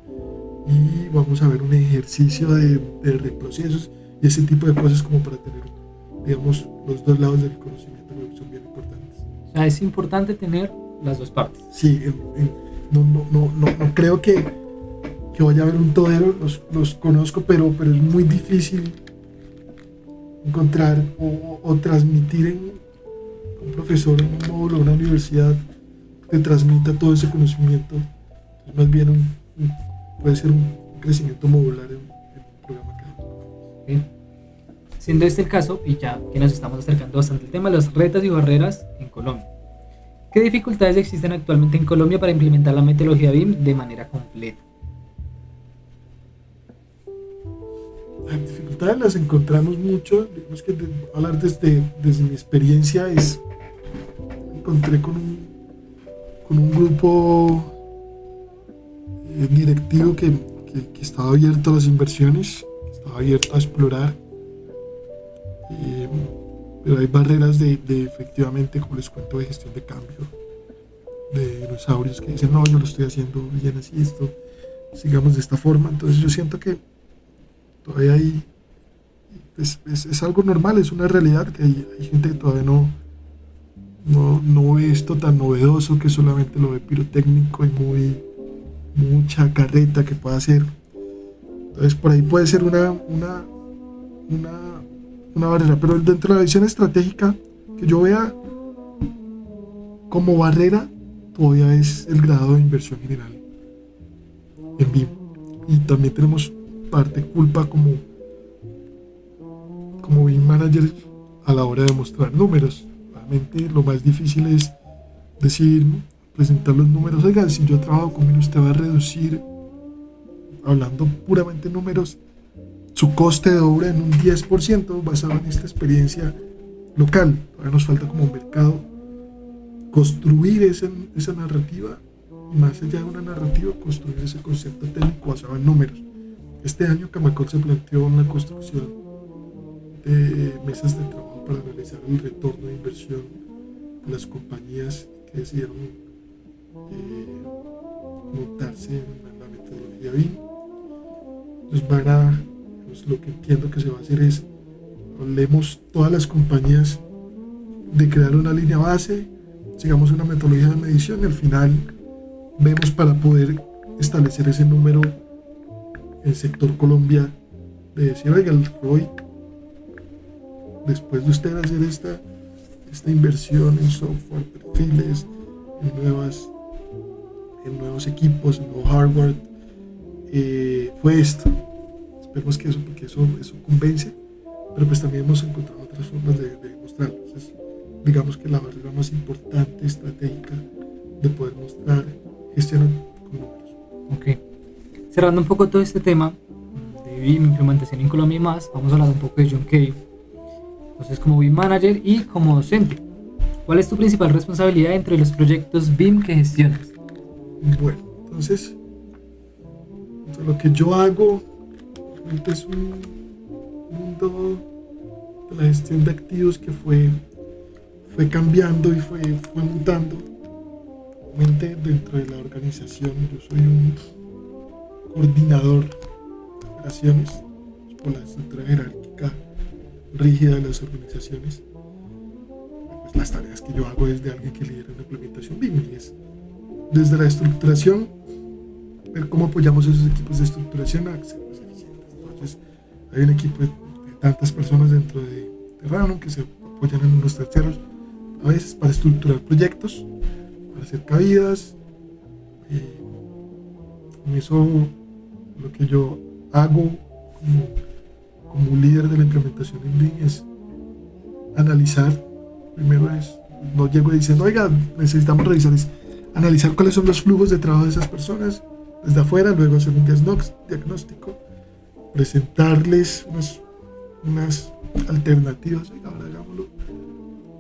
y vamos a ver un ejercicio de reprocesos y ese tipo de cosas, como para tener, digamos, los dos lados del conocimiento, que son bien importantes. O sea, es importante tener las dos partes. Sí, no creo que vaya a haber un todero, los conozco, pero es muy difícil encontrar o transmitir en un profesor en un módulo, una universidad que transmita todo ese conocimiento. Entonces, más bien puede ser un crecimiento modular en un programa académico. ¿Sí? Siendo este el caso, y ya que nos estamos acercando bastante al tema, los retos y barreras en Colombia. ¿Qué dificultades existen actualmente en Colombia para implementar la metodología BIM de manera completa? Las dificultades las encontramos mucho. Digamos que hablar desde mi experiencia me encontré con un grupo directivo que estaba abierto a las inversiones, que estaba abierto a explorar, pero hay barreras de efectivamente, como les cuento, de gestión de cambio, de dinosaurios que dicen, no, yo lo estoy haciendo bien así, esto sigamos de esta forma. Entonces yo siento que todavía hay, es algo normal, es una realidad, que hay gente que todavía no ve esto tan novedoso, que solamente lo ve pirotécnico y mucha carreta que pueda hacer. Entonces por ahí puede ser una barrera, pero dentro de la visión estratégica que yo vea como barrera todavía es el grado de inversión general en BIM, y también tenemos parte culpa como BIM manager a la hora de mostrar números. Realmente lo más difícil es decir, presentar los números. Oiga, si yo trabajo con BIM, usted va a reducir, hablando puramente números, su coste de obra en un 10% basado en esta experiencia local. Todavía nos falta como mercado construir esa narrativa, y más allá de una narrativa, construir ese concepto técnico basado en números. Este año Camacol se planteó una construcción de mesas de trabajo para analizar el retorno de inversión de las compañías que decidieron montarse en la metodología BIM. Entonces pues lo que entiendo que se va a hacer es, hablemos todas las compañías de crear una línea base, sigamos una metodología de medición y al final vemos para poder establecer ese número en el sector Colombia, de decir, oiga, el ROI, después de usted hacer esta inversión en software, perfiles, en nuevos equipos, en nuevo hardware, fue esto. Esperemos que eso convence, pero pues también hemos encontrado otras formas de mostrarlo. Entonces, digamos que la barrera más importante, estratégica, de poder mostrar, gestionar con números. Ok. Cerrando un poco todo este tema de BIM, implementación en Colombia y más, vamos a hablar un poco de John Cave. Entonces, como BIM manager y como docente, ¿cuál es tu principal responsabilidad entre los proyectos BIM que gestionas? Bueno, entonces lo que yo hago es un mundo de la gestión de activos que fue cambiando y fue mutando. Obviamente dentro de la organización yo soy un coordinador de operaciones, por la estructura jerárquica rígida de las organizaciones, pues las tareas que yo hago es de alguien que lidera una implementación BIM, y es desde la estructuración, ver cómo apoyamos esos equipos de estructuración a ser más eficientes. Entonces, hay un equipo de tantas personas dentro de Terranum que se apoyan en unos terceros, a veces para estructurar proyectos, para hacer cabidas. En eso, lo que yo hago como un líder de la implementación en BIM es analizar. Primero no llego diciendo, oiga, necesitamos revisar, es analizar cuáles son los flujos de trabajo de esas personas desde afuera, luego hacer un diagnóstico, presentarles unas alternativas, oiga, ahora hagámoslo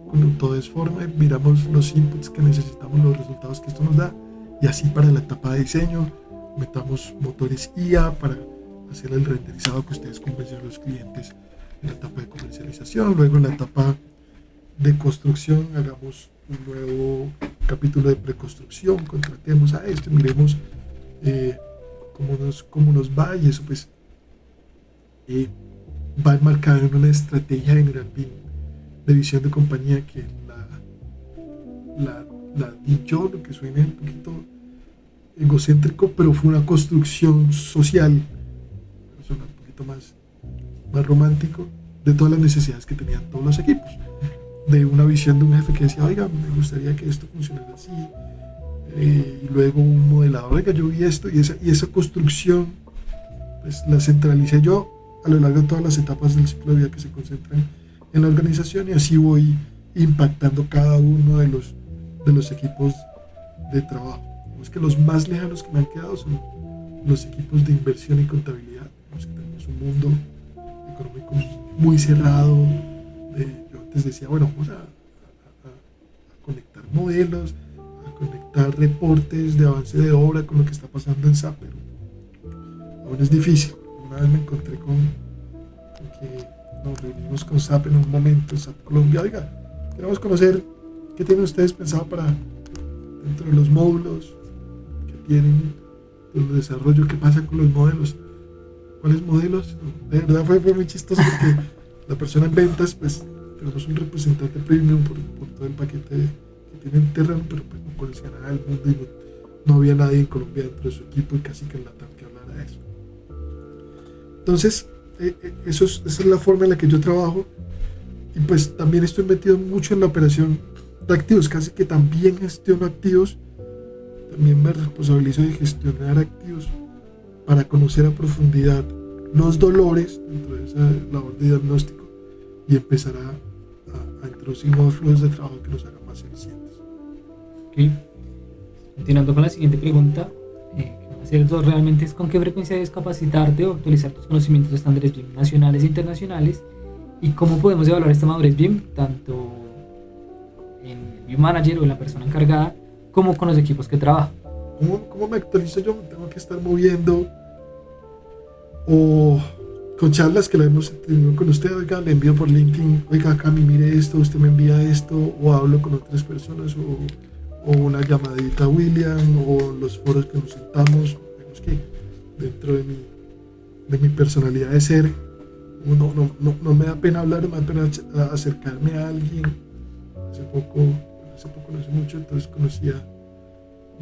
con Autodesk, miramos los inputs que necesitamos, los resultados que esto nos da, y así para la etapa de diseño metamos motores IA para hacer el renderizado que ustedes convencen a los clientes en la etapa de comercialización. Luego en la etapa de construcción hagamos un nuevo capítulo de preconstrucción, contratemos a esto, miremos cómo nos va, y eso pues va enmarcado en una estrategia general de visión de compañía que la di yo, lo que suena un poquito egocéntrico, pero fue una construcción social, suena un poquito más romántico, de todas las necesidades que tenían todos los equipos, de una visión de un jefe que decía, oiga, me gustaría que esto funcionara así, y luego un modelador, oiga, yo vi esto, y esa construcción pues la centralicé yo a lo largo de todas las etapas del ciclo de vida que se concentran en la organización, y así voy impactando cada uno de los equipos de trabajo. Es que los más lejanos que me han quedado son los equipos de inversión y contabilidad. Tenemos un mundo económico muy cerrado. Yo antes decía, bueno, vamos a conectar modelos, a conectar reportes de avance de obra con lo que está pasando en SAP, pero aún es difícil. Una vez me encontré con que nos reunimos con SAP en un momento, SAP Colombia, oiga, queremos conocer qué tienen ustedes pensado para dentro de los módulos que tienen, el desarrollo, qué pasa con los modelos. ¿Cuáles modelos? De verdad fue muy chistoso porque la persona en ventas, pues tenemos un representante premium por todo el paquete que tiene en Terran, pero pues no conocía nada del mundo y no había nadie en Colombia dentro de su equipo, y casi que en Latam que hablara de eso. Entonces, esa es la forma en la que yo trabajo, y pues también estoy metido mucho en la operación de activos, casi que también gestiono activos, también me responsabilizo de gestionar activos para conocer a profundidad los dolores dentro de esa labor de diagnóstico y empezar a introducir nuevos flujos de trabajo que nos hagan más eficientes. Ok, continuando con la siguiente pregunta, realmente es con qué frecuencia debes capacitarte o actualizar tus conocimientos de estándares BIM nacionales e internacionales, y cómo podemos evaluar esta madurez BIM tanto en el BIM Manager o en la persona encargada como con los equipos que trabajan. ¿Cómo me actualizo yo? Tengo que estar moviendo, o con charlas que la hemos tenido con usted, oiga, le envío por LinkedIn, oiga, Cami, mire esto, usted me envía esto, o hablo con otras personas, o una llamadita a William, o los foros que nos sentamos. Vemos que dentro de mi personalidad de ser, no me da pena hablar, me da pena acercarme a alguien. Hace poco, no hace mucho, entonces conocí a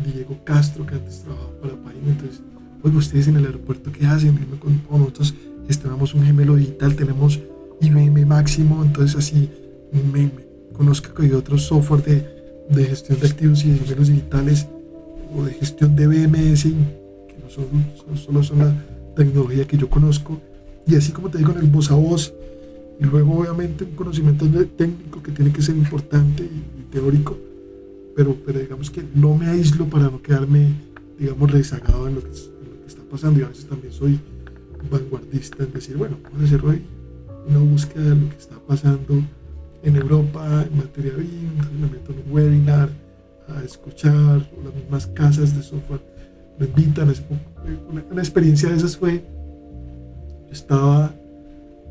Diego Castro, que antes trabajaba para Paine. Entonces, oiga, ustedes en el aeropuerto, ¿qué hacen? O nosotros gestionamos un gemelo digital, tenemos IBM Máximo, entonces así me conozco que hay otros software de gestión de activos y de gemelos digitales, o de gestión de BMS, que no solo son la tecnología que yo conozco, y así como te digo, en el voz a voz, y luego obviamente un conocimiento técnico que tiene que ser importante y teórico, pero digamos que no me aíslo para no quedarme, digamos, rezagado en lo que está pasando, y a veces también soy vanguardista en decir, bueno, vamos a hacer hoy una búsqueda de lo que está pasando en Europa en materia BIM, entonces me meto en un webinar a escuchar, o las mismas casas de software me invitan. Una experiencia de esas fue, estaba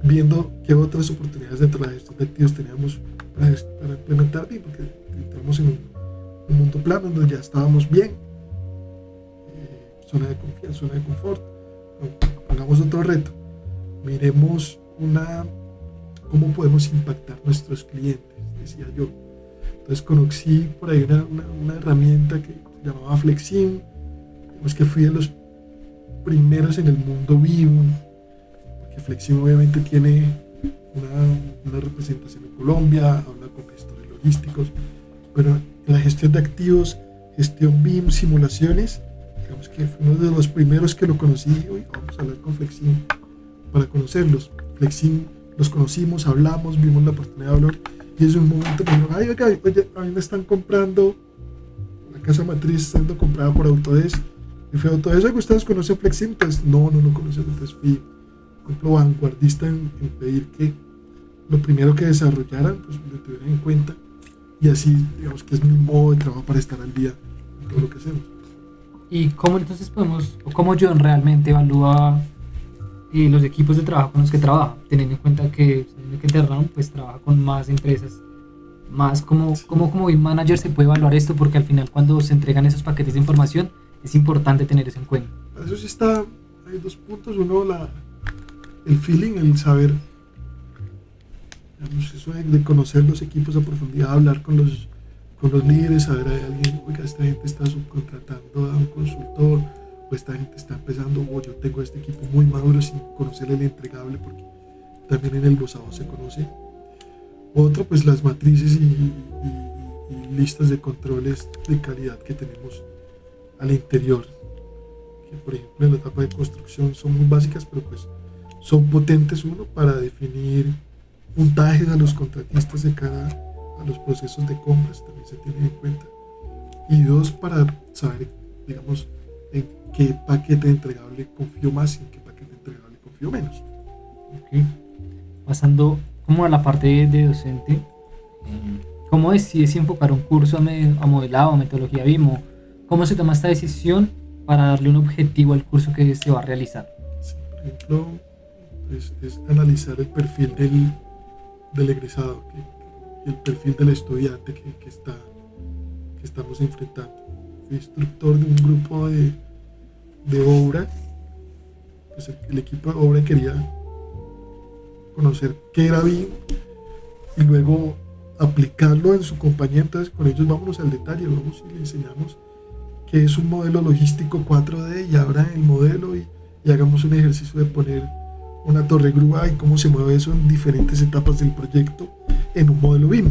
viendo qué otras oportunidades dentro de la gestión de activos teníamos para implementar BIM, porque entramos en un mundo plano donde ya estábamos bien, zona de confianza, zona de confort. Pongamos otro reto, miremos cómo podemos impactar nuestros clientes, decía yo. Entonces conocí por ahí una herramienta que se llamaba Flexim, digamos que fui de los primeros en el mundo BIM, porque Flexim obviamente tiene una representación en Colombia, habla con gestores logísticos, pero en la gestión de activos, gestión BIM, simulaciones, digamos que fue uno de los primeros que lo conocí. Hoy vamos a hablar con Flexim para conocerlos. Flexim los conocimos, hablamos, vimos la oportunidad de hablar, y en un momento me dijeron, ay, oye, a mí me están comprando, la casa matriz está siendo comprada por Autodesk. Y fui a Autodesk, que ustedes conocen Flexim. Entonces no conocen. Entonces fui, por ejemplo, vanguardista en pedir que lo primero que desarrollaran, pues lo tuvieran en cuenta, y así, digamos que es mi modo de trabajo para estar al día en todo lo que hacemos. ¿Y cómo entonces cómo John realmente evalúa los equipos de trabajo con los que trabaja, teniendo en cuenta que Terranon pues trabaja con más empresas, más como BIM Manager se puede evaluar esto? Porque al final, cuando se entregan esos paquetes de información, es importante tener eso en cuenta. Eso sí hay dos puntos. Uno, el feeling, el saber, digamos, eso de conocer los equipos a profundidad, hablar con los líderes, saber a alguien, oiga, esta gente está subcontratando a un consultor, o esta gente está empezando, o yo tengo este equipo muy maduro sin conocer el entregable, porque también en el glosado se conoce. Otro, pues las matrices y listas de controles de calidad que tenemos al interior, que por ejemplo en la etapa de construcción son muy básicas, pero pues son potentes. Uno, para definir puntajes a los contratistas de cara a los procesos de compras, también se tiene en cuenta. Y dos, para saber, digamos, en qué paquete entregable confío más y en qué paquete entregable confío menos. Okay. Pasando como a la parte de docente, ¿cómo decides si enfocar un curso a modelado o metodología BIM? ¿Cómo se toma esta decisión para darle un objetivo al curso que se va a realizar? Sí, por ejemplo, es analizar el perfil del egresado y el perfil del estudiante que estamos enfrentando. Fui instructor de un grupo de obra. Pues el equipo de obra quería conocer qué era BIM y luego aplicarlo en su compañía. Entonces con ellos vámonos al detalle, vamos y le enseñamos qué es un modelo logístico 4D, y abran el modelo y hagamos un ejercicio de poner una torre grúa y cómo se mueve eso en diferentes etapas del proyecto en un modelo BIM.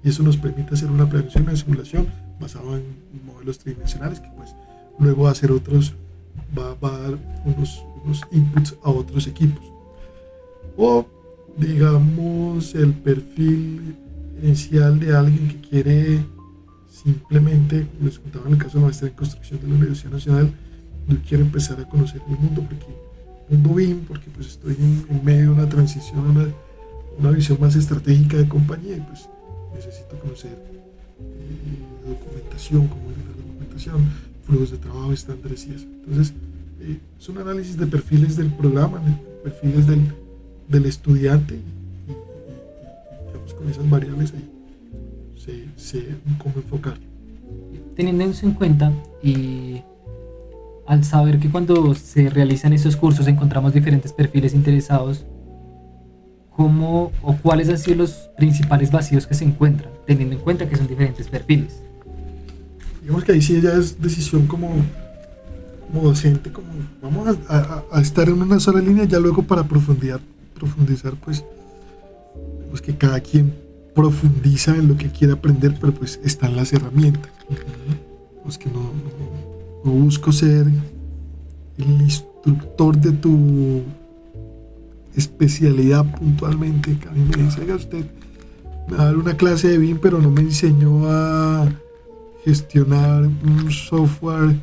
Y eso nos permite hacer una predicción, una simulación basada en modelos tridimensionales, que pues luego hacer otros va a dar unos inputs a otros equipos. O digamos el perfil inicial de alguien que quiere simplemente, como les contaba en el caso de la maestría en construcción de la Universidad Nacional, yo quiero empezar a conocer el mundo BIM, porque pues estoy en medio de una transición, una visión más estratégica de compañía, y pues necesito conocer documentación, cómo es la documentación, flujos de trabajo, estándares y eso. Entonces es un análisis de perfiles del programa, perfiles del estudiante, y digamos, con esas variables ahí cómo enfocar. Teniendo eso en cuenta, y al saber que cuando se realizan estos cursos encontramos diferentes perfiles interesados, ¿cómo o cuáles han sido los principales vacíos que se encuentran, teniendo en cuenta que son diferentes perfiles? Digamos que ahí sí ya es decisión como docente, como vamos a estar en una sola línea, ya luego para profundizar, pues que cada quien profundiza en lo que quiere aprender, pero pues están las herramientas. Pues que no busco ser el instructor de tu especialidad puntualmente. A mí me dice, oiga, usted me va a dar una clase de BIM, pero no me enseñó a gestionar un software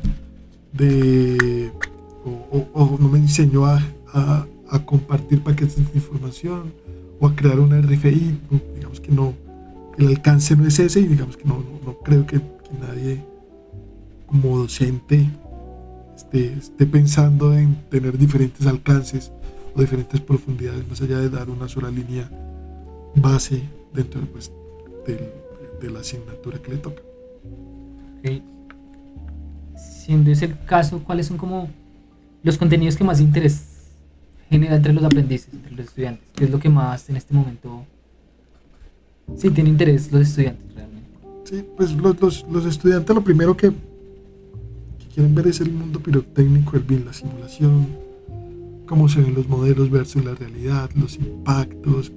o no me enseñó a compartir paquetes de información o a crear una RFI. Digamos que no, el alcance no es ese, y digamos que no creo que nadie como docente esté pensando en tener diferentes alcances o diferentes profundidades, más allá de dar una sola línea base dentro pues, de la asignatura que le toca. Okay. Siendo ese el caso, ¿cuáles son como los contenidos que más interés genera entre los aprendices, entre los estudiantes? ¿Qué es lo que más en este momento sí tiene interés los estudiantes realmente? Sí, pues los estudiantes lo primero que quieren ver es el mundo pirotécnico, el BIM, la simulación, cómo se ven los modelos versus la realidad, los impactos,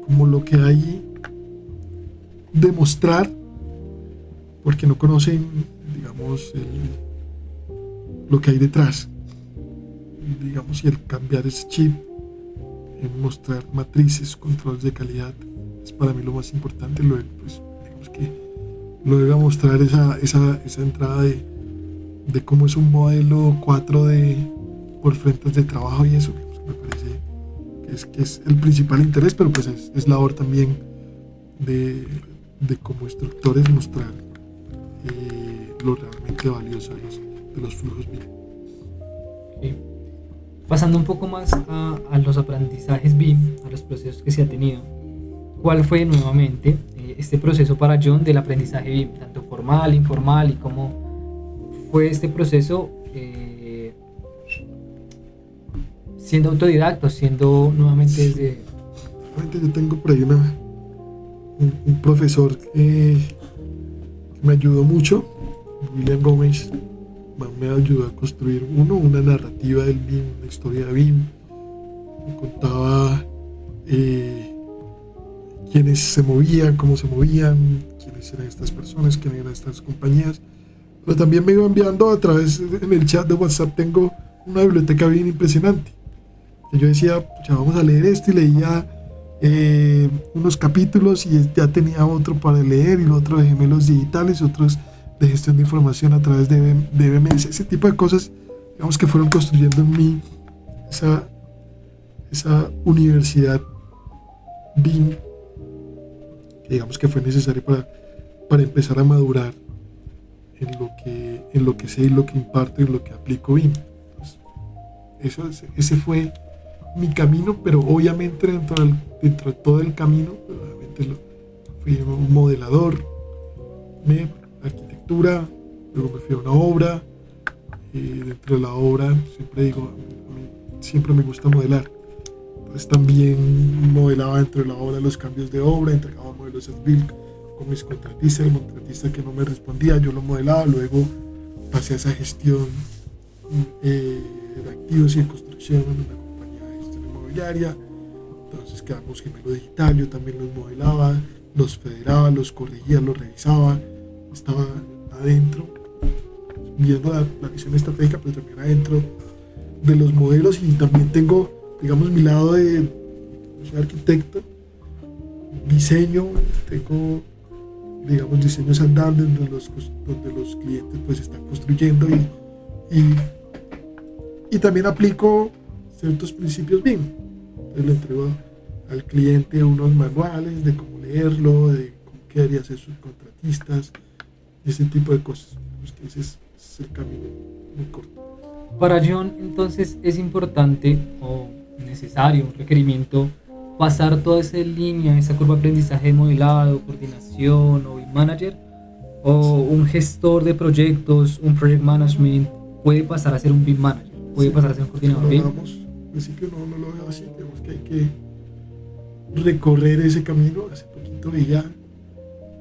como lo que hay de mostrar, porque no conocen, digamos, lo que hay detrás, digamos, y el cambiar ese chip, en mostrar matrices, controles de calidad, es para mí lo más importante. Luego, pues, digamos que luego mostrar esa entrada de cómo es un modelo 4D por frentes de trabajo, y eso pues, me parece que es el principal interés, pero pues es labor también de como instructores mostrar lo realmente valioso de los flujos BIM. Okay. Pasando un poco más a los aprendizajes BIM, a los procesos que se ha tenido, ¿cuál fue nuevamente este proceso para John del aprendizaje BIM, tanto formal, informal, y cómo fue este proceso siendo autodidacta, siendo nuevamente desde... Yo tengo por ahí un profesor que me ayudó mucho, William Gómez. Me ayudó a construir una narrativa del BIM, una historia de BIM. Me contaba quiénes se movían, cómo se movían, quiénes eran estas personas, quiénes eran estas compañías. Pero también me iba enviando a través, en el chat de WhatsApp tengo una biblioteca bien impresionante. Que yo decía, ya vamos a leer esto, y leía unos capítulos y ya tenía otro para leer, y el otro de gemelos digitales, otros de gestión de información a través de BMS, ese tipo de cosas, digamos, que fueron construyendo en mí esa universidad BIM, que digamos que fue necesaria para empezar a madurar en lo que sé y lo que imparto y lo que aplico BIM. Entonces, ese fue mi camino, pero obviamente dentro de todo el camino, obviamente fui un modelador, arquitectura, luego me fui a una obra, y dentro de la obra siempre digo, a mí siempre me gusta modelar, entonces también modelaba dentro de la obra los cambios de obra, entregaba modelos as-built con mis contratistas, el contratista que no me respondía, yo lo modelaba, luego pasé a esa gestión de activos y de construcción en una compañía de gestión inmobiliaria. Entonces quedamos gemelo digital, yo también los modelaba, los federaba, los corregía, los revisaba, estaba adentro viendo la visión estratégica, pero también adentro de los modelos. Y también tengo, digamos, mi lado de soy arquitecto, diseño, tengo, digamos, diseños andantes donde los clientes pues están construyendo, y también aplico ciertos principios BIM. Entonces le entrego al cliente unos manuales de cómo leerlo, de cómo quedaría hacer sus contratistas, y ese tipo de cosas. Pues que ese es el camino muy corto. Para John, entonces, es importante o necesario, un requerimiento, pasar toda esa línea, esa curva de aprendizaje de modelado, coordinación o BIM manager, o un gestor de proyectos, un project management, puede pasar a ser un BIM manager, puede pasar a ser un coordinador BIM. Al principio no lo veo así, tenemos que hay que recorrer ese camino. Hace poquito veía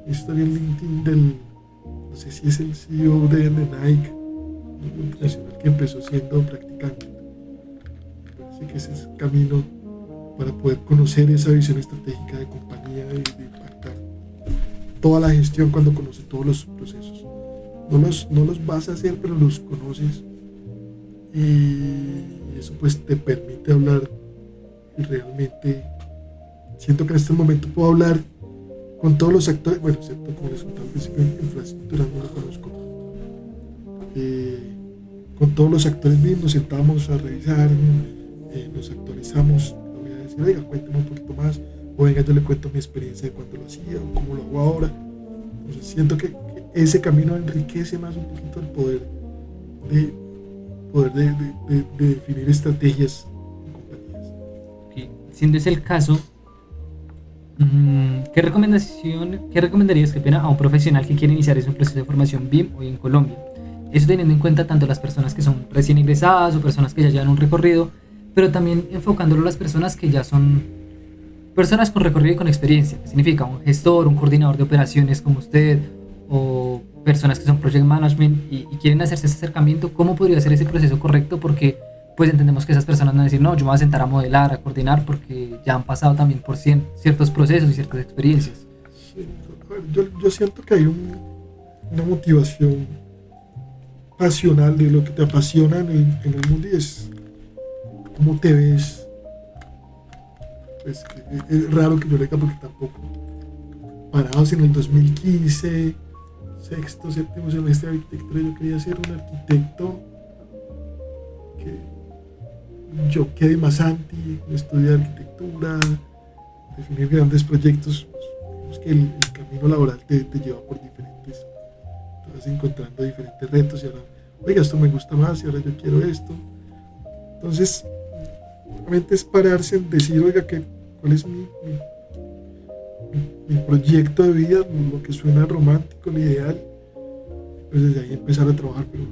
historia en LinkedIn no sé si es el CEO de Nike, un profesional que empezó siendo practicante. Me parece que ese es el camino para poder conocer esa visión estratégica de compañía y de impactar toda la gestión cuando conoces todos los procesos. No los vas a hacer, pero los conoces, y eso pues te permite hablar, y realmente siento que en este momento puedo hablar con todos los actores, bueno, excepto como les contaba al principio, infraestructura no lo conozco, con todos los actores BIM nos sentamos a revisar, nos actualizamos. Le voy a decir, oiga, cuéntame un poquito más, o venga, yo le cuento mi experiencia de cuando lo hacía o cómo lo hago ahora. Entonces siento que ese camino enriquece más un poquito el poder de definir estrategias en compañías. Okay. Siendo ese el caso, ¿qué recomendarías a un profesional que quiere iniciar un proceso de formación BIM hoy en Colombia? Eso teniendo en cuenta tanto las personas que son recién ingresadas o personas que ya llevan un recorrido, pero también enfocándolo a las personas que ya son personas con recorrido y con experiencia, que significa un gestor, un coordinador de operaciones como usted, o personas que son project management y quieren hacerse ese acercamiento. ¿Cómo podría ser ese proceso correcto? Porque pues entendemos que esas personas no van a decir, no, yo me voy a sentar a modelar, a coordinar, porque ya han pasado también por ciertos procesos y ciertas experiencias. Sí, a ver, yo siento que hay una motivación pasional de lo que te apasiona en el mundo, y es cómo te ves. Pues, es raro que yo le diga, porque tampoco parados en el 2015, sexto, séptimo semestre de arquitectura, yo quería ser un arquitecto que yo quedé más anti, estudiar arquitectura, definir grandes proyectos. Pues, que el camino laboral te lleva por diferentes, te vas encontrando diferentes retos, y ahora, oiga, esto me gusta más y ahora yo quiero esto. Entonces, realmente es pararse en decir, oiga, ¿cuál es mi proyecto de vida? Lo que suena romántico, lo ideal. Pues desde ahí empezar a trabajar, pero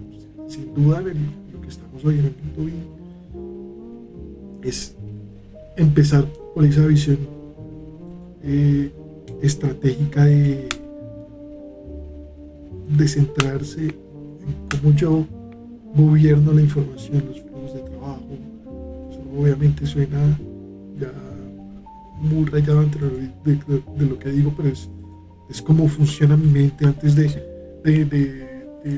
sin duda lo que estamos hoy en el mundo BIM es empezar por esa visión estratégica de centrarse en cómo yo gobierno la información, los flujos de trabajo. Eso obviamente suena ya muy rayado entre de lo que digo, pero es cómo funciona mi mente antes de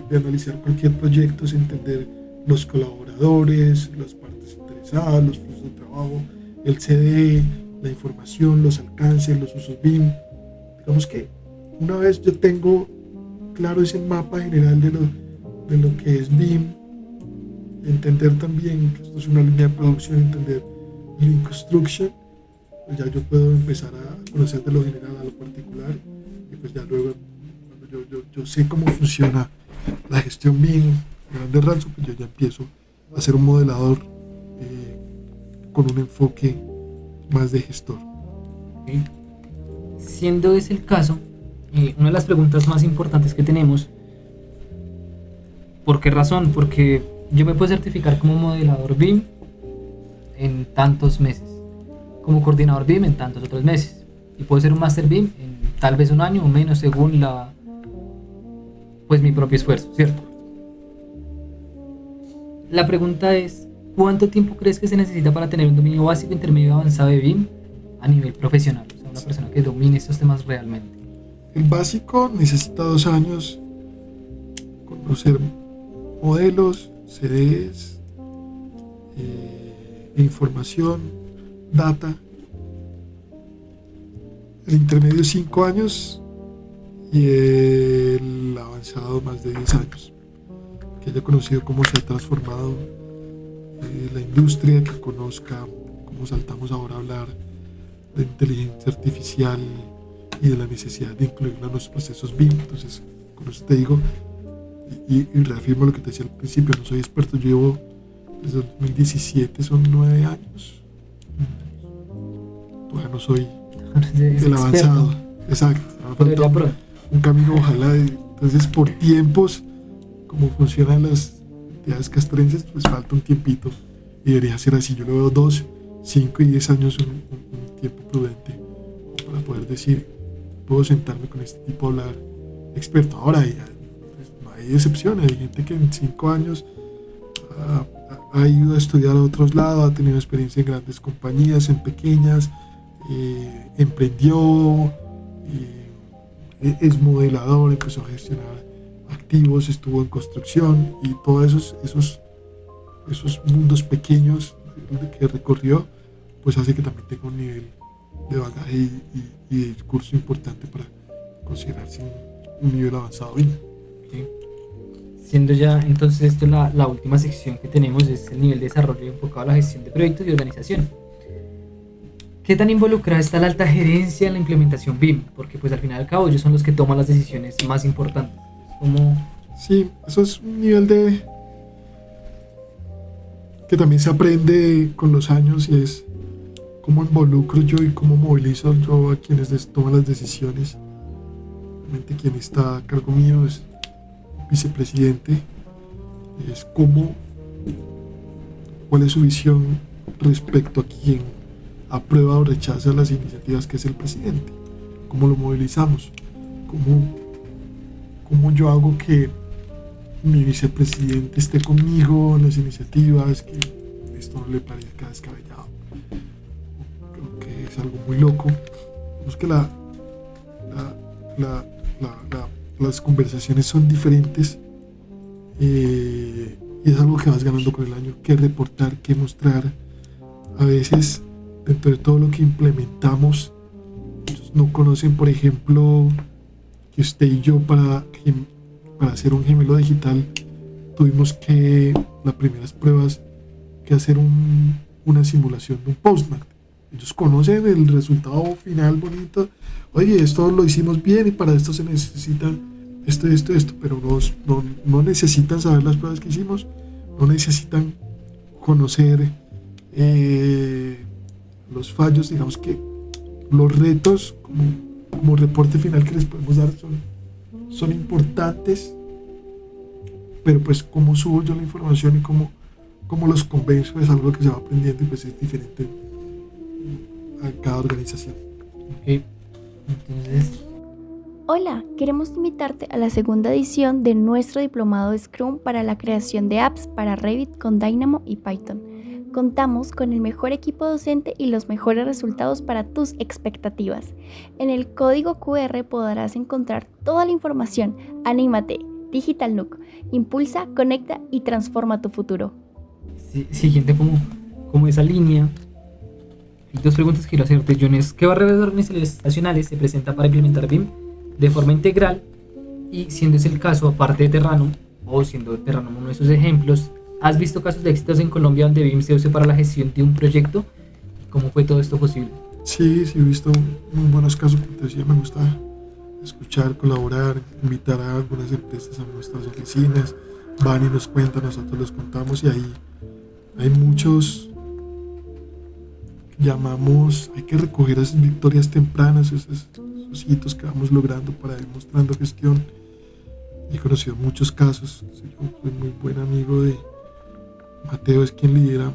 analizar cualquier proyecto, es entender los colaboradores, las partes interesadas, los flujos de trabajo, el CDE, la información, los alcances, los usos BIM. Digamos que una vez yo tengo claro ese mapa general de lo que es BIM, entender también que esto es una línea de producción, entender Lean Construction, pues ya yo puedo empezar a conocer de lo general a lo particular, y pues ya luego cuando yo sé cómo funciona la gestión BIM en grandes rasgos, pues yo ya empiezo a ser un modelador con un enfoque más de gestor. Okay. Siendo ese el caso, una de las preguntas más importantes que tenemos, ¿por qué razón? Porque yo me puedo certificar como modelador BIM en tantos meses, como coordinador BIM en tantos otros meses, y puedo ser un Master BIM en tal vez un año o menos según pues mi propio esfuerzo, ¿cierto? La pregunta es, ¿cuánto tiempo crees que se necesita para tener un dominio básico, intermedio y avanzado de BIM a nivel profesional? O sea, una persona que domine estos temas realmente. El básico necesita 2 años, conocer modelos, CDs, información, data. El intermedio 5 años y el avanzado más de 10 años. Que haya conocido cómo se ha transformado la industria, que conozca cómo saltamos ahora a hablar de inteligencia artificial y de la necesidad de incluirla en los procesos BIM. Entonces, con eso te digo y reafirmo lo que te decía al principio, no soy experto, llevo desde 2017, son 9 años. Todavía no soy el avanzado. Exacto. Falta un camino, ojalá. Entonces, por tiempos, como funcionan las entidades castrenses, pues falta un tiempito y debería ser así. Yo lo veo 2, 5 y 10 años un tiempo prudente para poder decir, puedo sentarme con este tipo a hablar experto. Ahora pues, no hay excepciones, hay gente que en 5 años ha ido a estudiar a otros lados, ha tenido experiencia en grandes compañías, en pequeñas, emprendió, es modelador, empezó a gestionar activos, estuvo en construcción, y todos esos mundos pequeños que recorrió, pues hace que también tenga un nivel de bagaje y de discurso importante para considerarse un nivel avanzado. Okay. Siendo ya entonces esto la última sección que tenemos, es el nivel de desarrollo enfocado a la gestión de proyectos y organización. ¿Qué tan involucrada está la alta gerencia en la implementación BIM? Porque pues al final y al cabo ellos son los que toman las decisiones más importantes. Sí, eso es un nivel que también se aprende con los años, y es cómo involucro yo y cómo movilizo yo a quienes toman las decisiones. Realmente quien está a cargo mío es vicepresidente, es cuál es su visión respecto a quien aprueba o rechaza las iniciativas, que es el presidente. ¿Cómo lo movilizamos? ¿Cómo yo hago que mi vicepresidente esté conmigo en las iniciativas, que esto no le parezca descabellado? Creo que es algo muy loco. Vemos que las conversaciones son diferentes, y es algo que vas ganando con el año, que reportar, que mostrar. A veces, dentro de todo lo que implementamos, ellos no conocen, por ejemplo, que usted y yo para hacer un gemelo digital tuvimos que, las primeras pruebas, que hacer una simulación de un postmark. Ellos conocen el resultado final bonito. Oye, esto lo hicimos bien y para esto se necesita esto, pero no necesitan saber las pruebas que hicimos, no necesitan conocer los fallos. Digamos que los retos como reporte final que les podemos dar son importantes, pero pues cómo subo yo la información y cómo los convenzo es algo que se va aprendiendo, y pues es diferente a cada organización. Ok, entonces... Hola, queremos invitarte a la segunda edición de nuestro diplomado de Scrum para la creación de apps para Revit con Dynamo y Python. Contamos con el mejor equipo docente y los mejores resultados para tus expectativas. En el código QR podrás encontrar toda la información. ¡Anímate! Digital Nook. Impulsa, conecta y transforma tu futuro. Siguiente como esa línea. Hay dos preguntas que quiero hacerte, John. ¿Qué barreras organizacionales se presentan para implementar BIM de forma integral? Y siendo ese el caso, aparte de Terranum, o siendo Terranum uno de esos ejemplos, ¿has visto casos de éxitos en Colombia donde BIM se use para la gestión de un proyecto? ¿Cómo fue todo esto posible? Sí, he visto muy buenos casos. Como te decía, me gusta escuchar, colaborar, invitar a algunas empresas a nuestras oficinas. Van y nos cuentan, nosotros les contamos, y ahí hay muchos, llamamos, hay que recoger esas victorias tempranas, esos hitos que vamos logrando para ir mostrando gestión. He conocido muchos casos. Yo soy muy buen amigo de Mateo, es quien lidera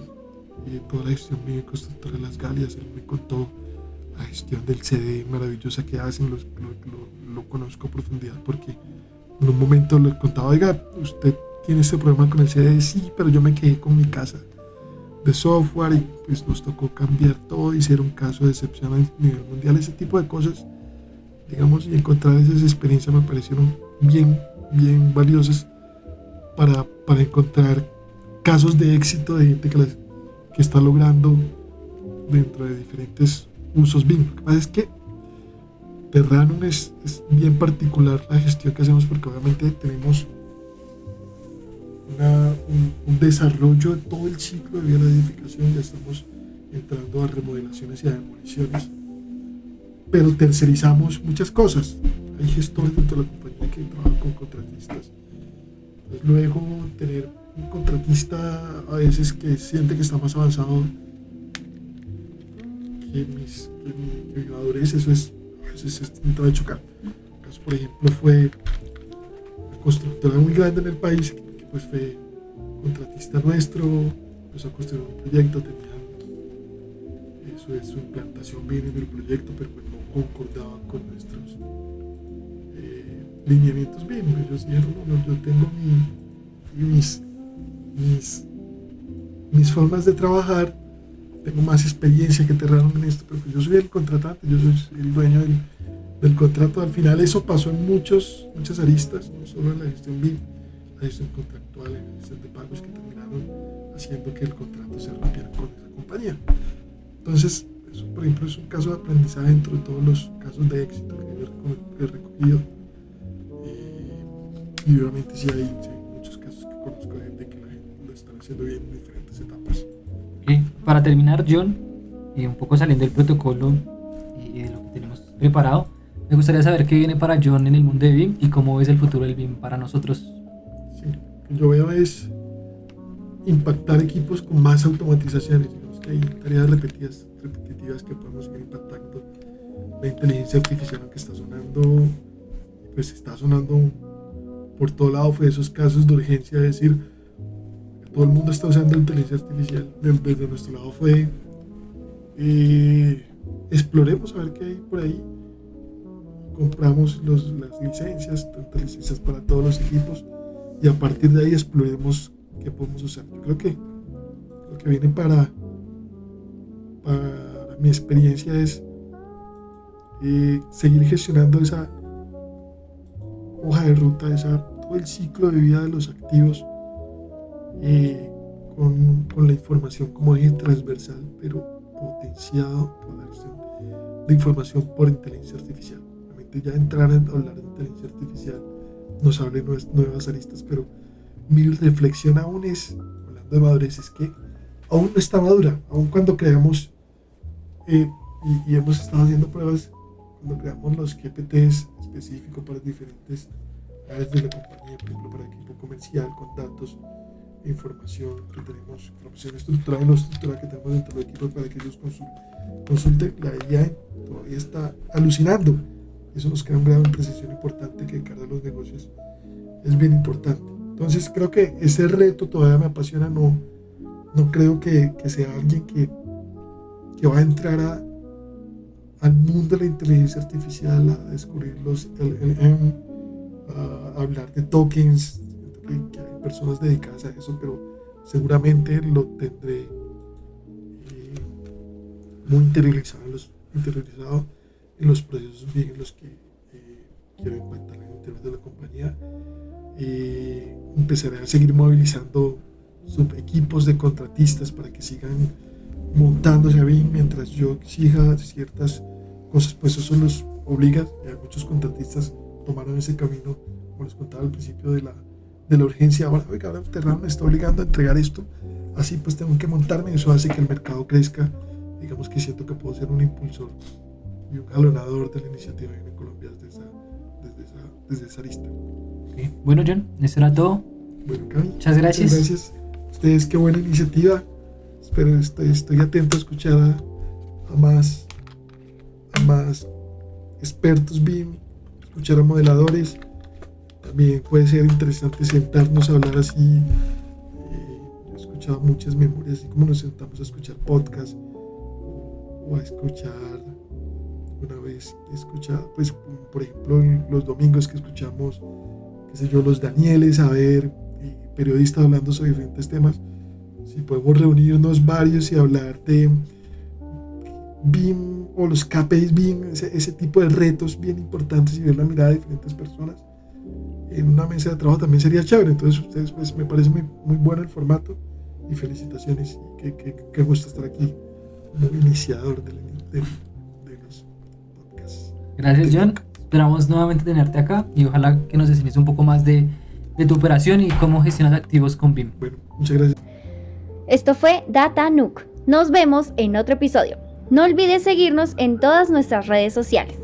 toda la gestión de constructora de las Galias. Él me contó la gestión del CD maravillosa que hacen, lo conozco a profundidad, porque en un momento le contaba, oiga, usted tiene este problema con el CD, sí, pero yo me quedé con mi casa de software y pues nos tocó cambiar todo y ser un caso de excepción a nivel mundial. Ese tipo de cosas, digamos, y encontrar esas experiencias me parecieron bien valiosas para encontrar casos de éxito de gente que está logrando dentro de diferentes usos BIM. Lo que pasa es que Terranum es bien particular la gestión que hacemos, porque obviamente tenemos un desarrollo de todo el ciclo de vida de la edificación. Ya estamos entrando a remodelaciones y a demoliciones, pero tercerizamos muchas cosas. Hay gestores dentro de la compañía que trabajan con contratistas. Entonces, luego tener un contratista a veces que siente que está más avanzado que mi madurez, eso es a veces entra de chocar. Entonces, por ejemplo, fue una constructora muy grande en el país que pues fue contratista nuestro, empezó a construir un proyecto, tenía eso de su implantación bien en el proyecto, pero pues no concordaba con nuestros lineamientos BIM. Ellos dijeron, no, yo tengo mis formas de trabajar, tengo más experiencia que Terranum en esto, pero pues yo soy el contratante, yo soy el dueño del contrato. Al final eso pasó en muchas aristas, no solo en la gestión BIM, la gestión contractual, en la gestión de pagos, que terminaron haciendo que el contrato se rompiera con esa compañía. Entonces, eso, por ejemplo, es un caso de aprendizaje dentro de todos los casos de éxito que he recogido. Y obviamente sí hay muchos casos que conozco de gente que la gente lo están haciendo bien en diferentes etapas. Okay. Para terminar, John, un poco saliendo del protocolo y de lo que tenemos preparado, me gustaría saber qué viene para John en el mundo de BIM y cómo ves el futuro del BIM para nosotros. Sí, lo que yo veo es impactar equipos con más automatizaciones. Digamos que hay tareas repetitivas que podemos seguir impactando. La inteligencia artificial, aunque está sonando, pues está sonando por todo lado, fue esos casos de urgencia, de decir, todo el mundo está usando inteligencia artificial. Desde nuestro lado fue exploremos a ver qué hay por ahí. Compramos las licencias, tantas licencias para todos los equipos, y a partir de ahí exploremos qué podemos usar. Yo creo que lo que viene para mi experiencia es seguir gestionando esa hoja de ruta, todo el ciclo de vida de los activos, con la información como eje transversal, pero potenciado por la gestión de información por inteligencia artificial. Realmente ya entrar a hablar de inteligencia artificial nos abre nuevas aristas, pero mi reflexión aún es, hablando de madurez, es que aún no está madura. Aún cuando creamos y hemos estado haciendo pruebas, cuando creamos los GPTs específicos para diferentes áreas de la compañía, por ejemplo para el equipo comercial, con datos, información que tenemos, información estructurada y no estructurada que tenemos dentro del equipo para que ellos consulten, la IA todavía está alucinando. Eso nos crea un grado de precisión importante que de cara a los negocios es bien importante. Entonces creo que ese reto todavía me apasiona. No creo que sea alguien que va a entrar al mundo de la inteligencia artificial, a descubrir los LLM, a hablar de tokens, que hay personas dedicadas a eso, pero seguramente lo tendré muy interiorizado en los procesos bien en los que quiero impactar en el interior de la compañía. Empezaré a seguir movilizando subequipos de contratistas para que sigan montándose a BIM mientras yo exija ciertas cosas, pues eso los obliga. Muchos contratistas tomaron ese camino, como les contaba al principio, de la urgencia. Ahora Terran me está obligando a entregar esto, así pues tengo que montarme, y eso hace que el mercado crezca. Digamos que siento que puedo ser un impulsor y un jalonador de la iniciativa en Colombia desde esa arista. Okay. Bueno, John, eso era todo. Bueno, Cami, muchas gracias. Muchas gracias a ustedes, qué buena iniciativa. Espero, estoy atento a escuchar a más expertos BIM, escuchar a modeladores. También puede ser interesante sentarnos a hablar así. He escuchado muchas memorias, así como nos sentamos a escuchar podcasts o a escuchar. Una vez he escuchado, pues, por ejemplo, los domingos que escuchamos, qué sé yo, los Danieles, a ver, periodistas hablando sobre diferentes temas. Si podemos reunirnos varios y hablar de BIM o los KPIs BIM, ese tipo de retos bien importantes, y ver la mirada de diferentes personas en una mesa de trabajo también sería chévere. Entonces ustedes, pues, me parece muy bueno el formato, y felicitaciones, y qué gusto estar aquí como iniciador de los podcasts. Gracias, John. Esperamos nuevamente tenerte acá, y ojalá que nos enseñes un poco más de tu operación y cómo gestionas activos con BIM. Bueno, muchas gracias. Esto fue Data Nuke. Nos vemos en otro episodio. No olvides seguirnos en todas nuestras redes sociales.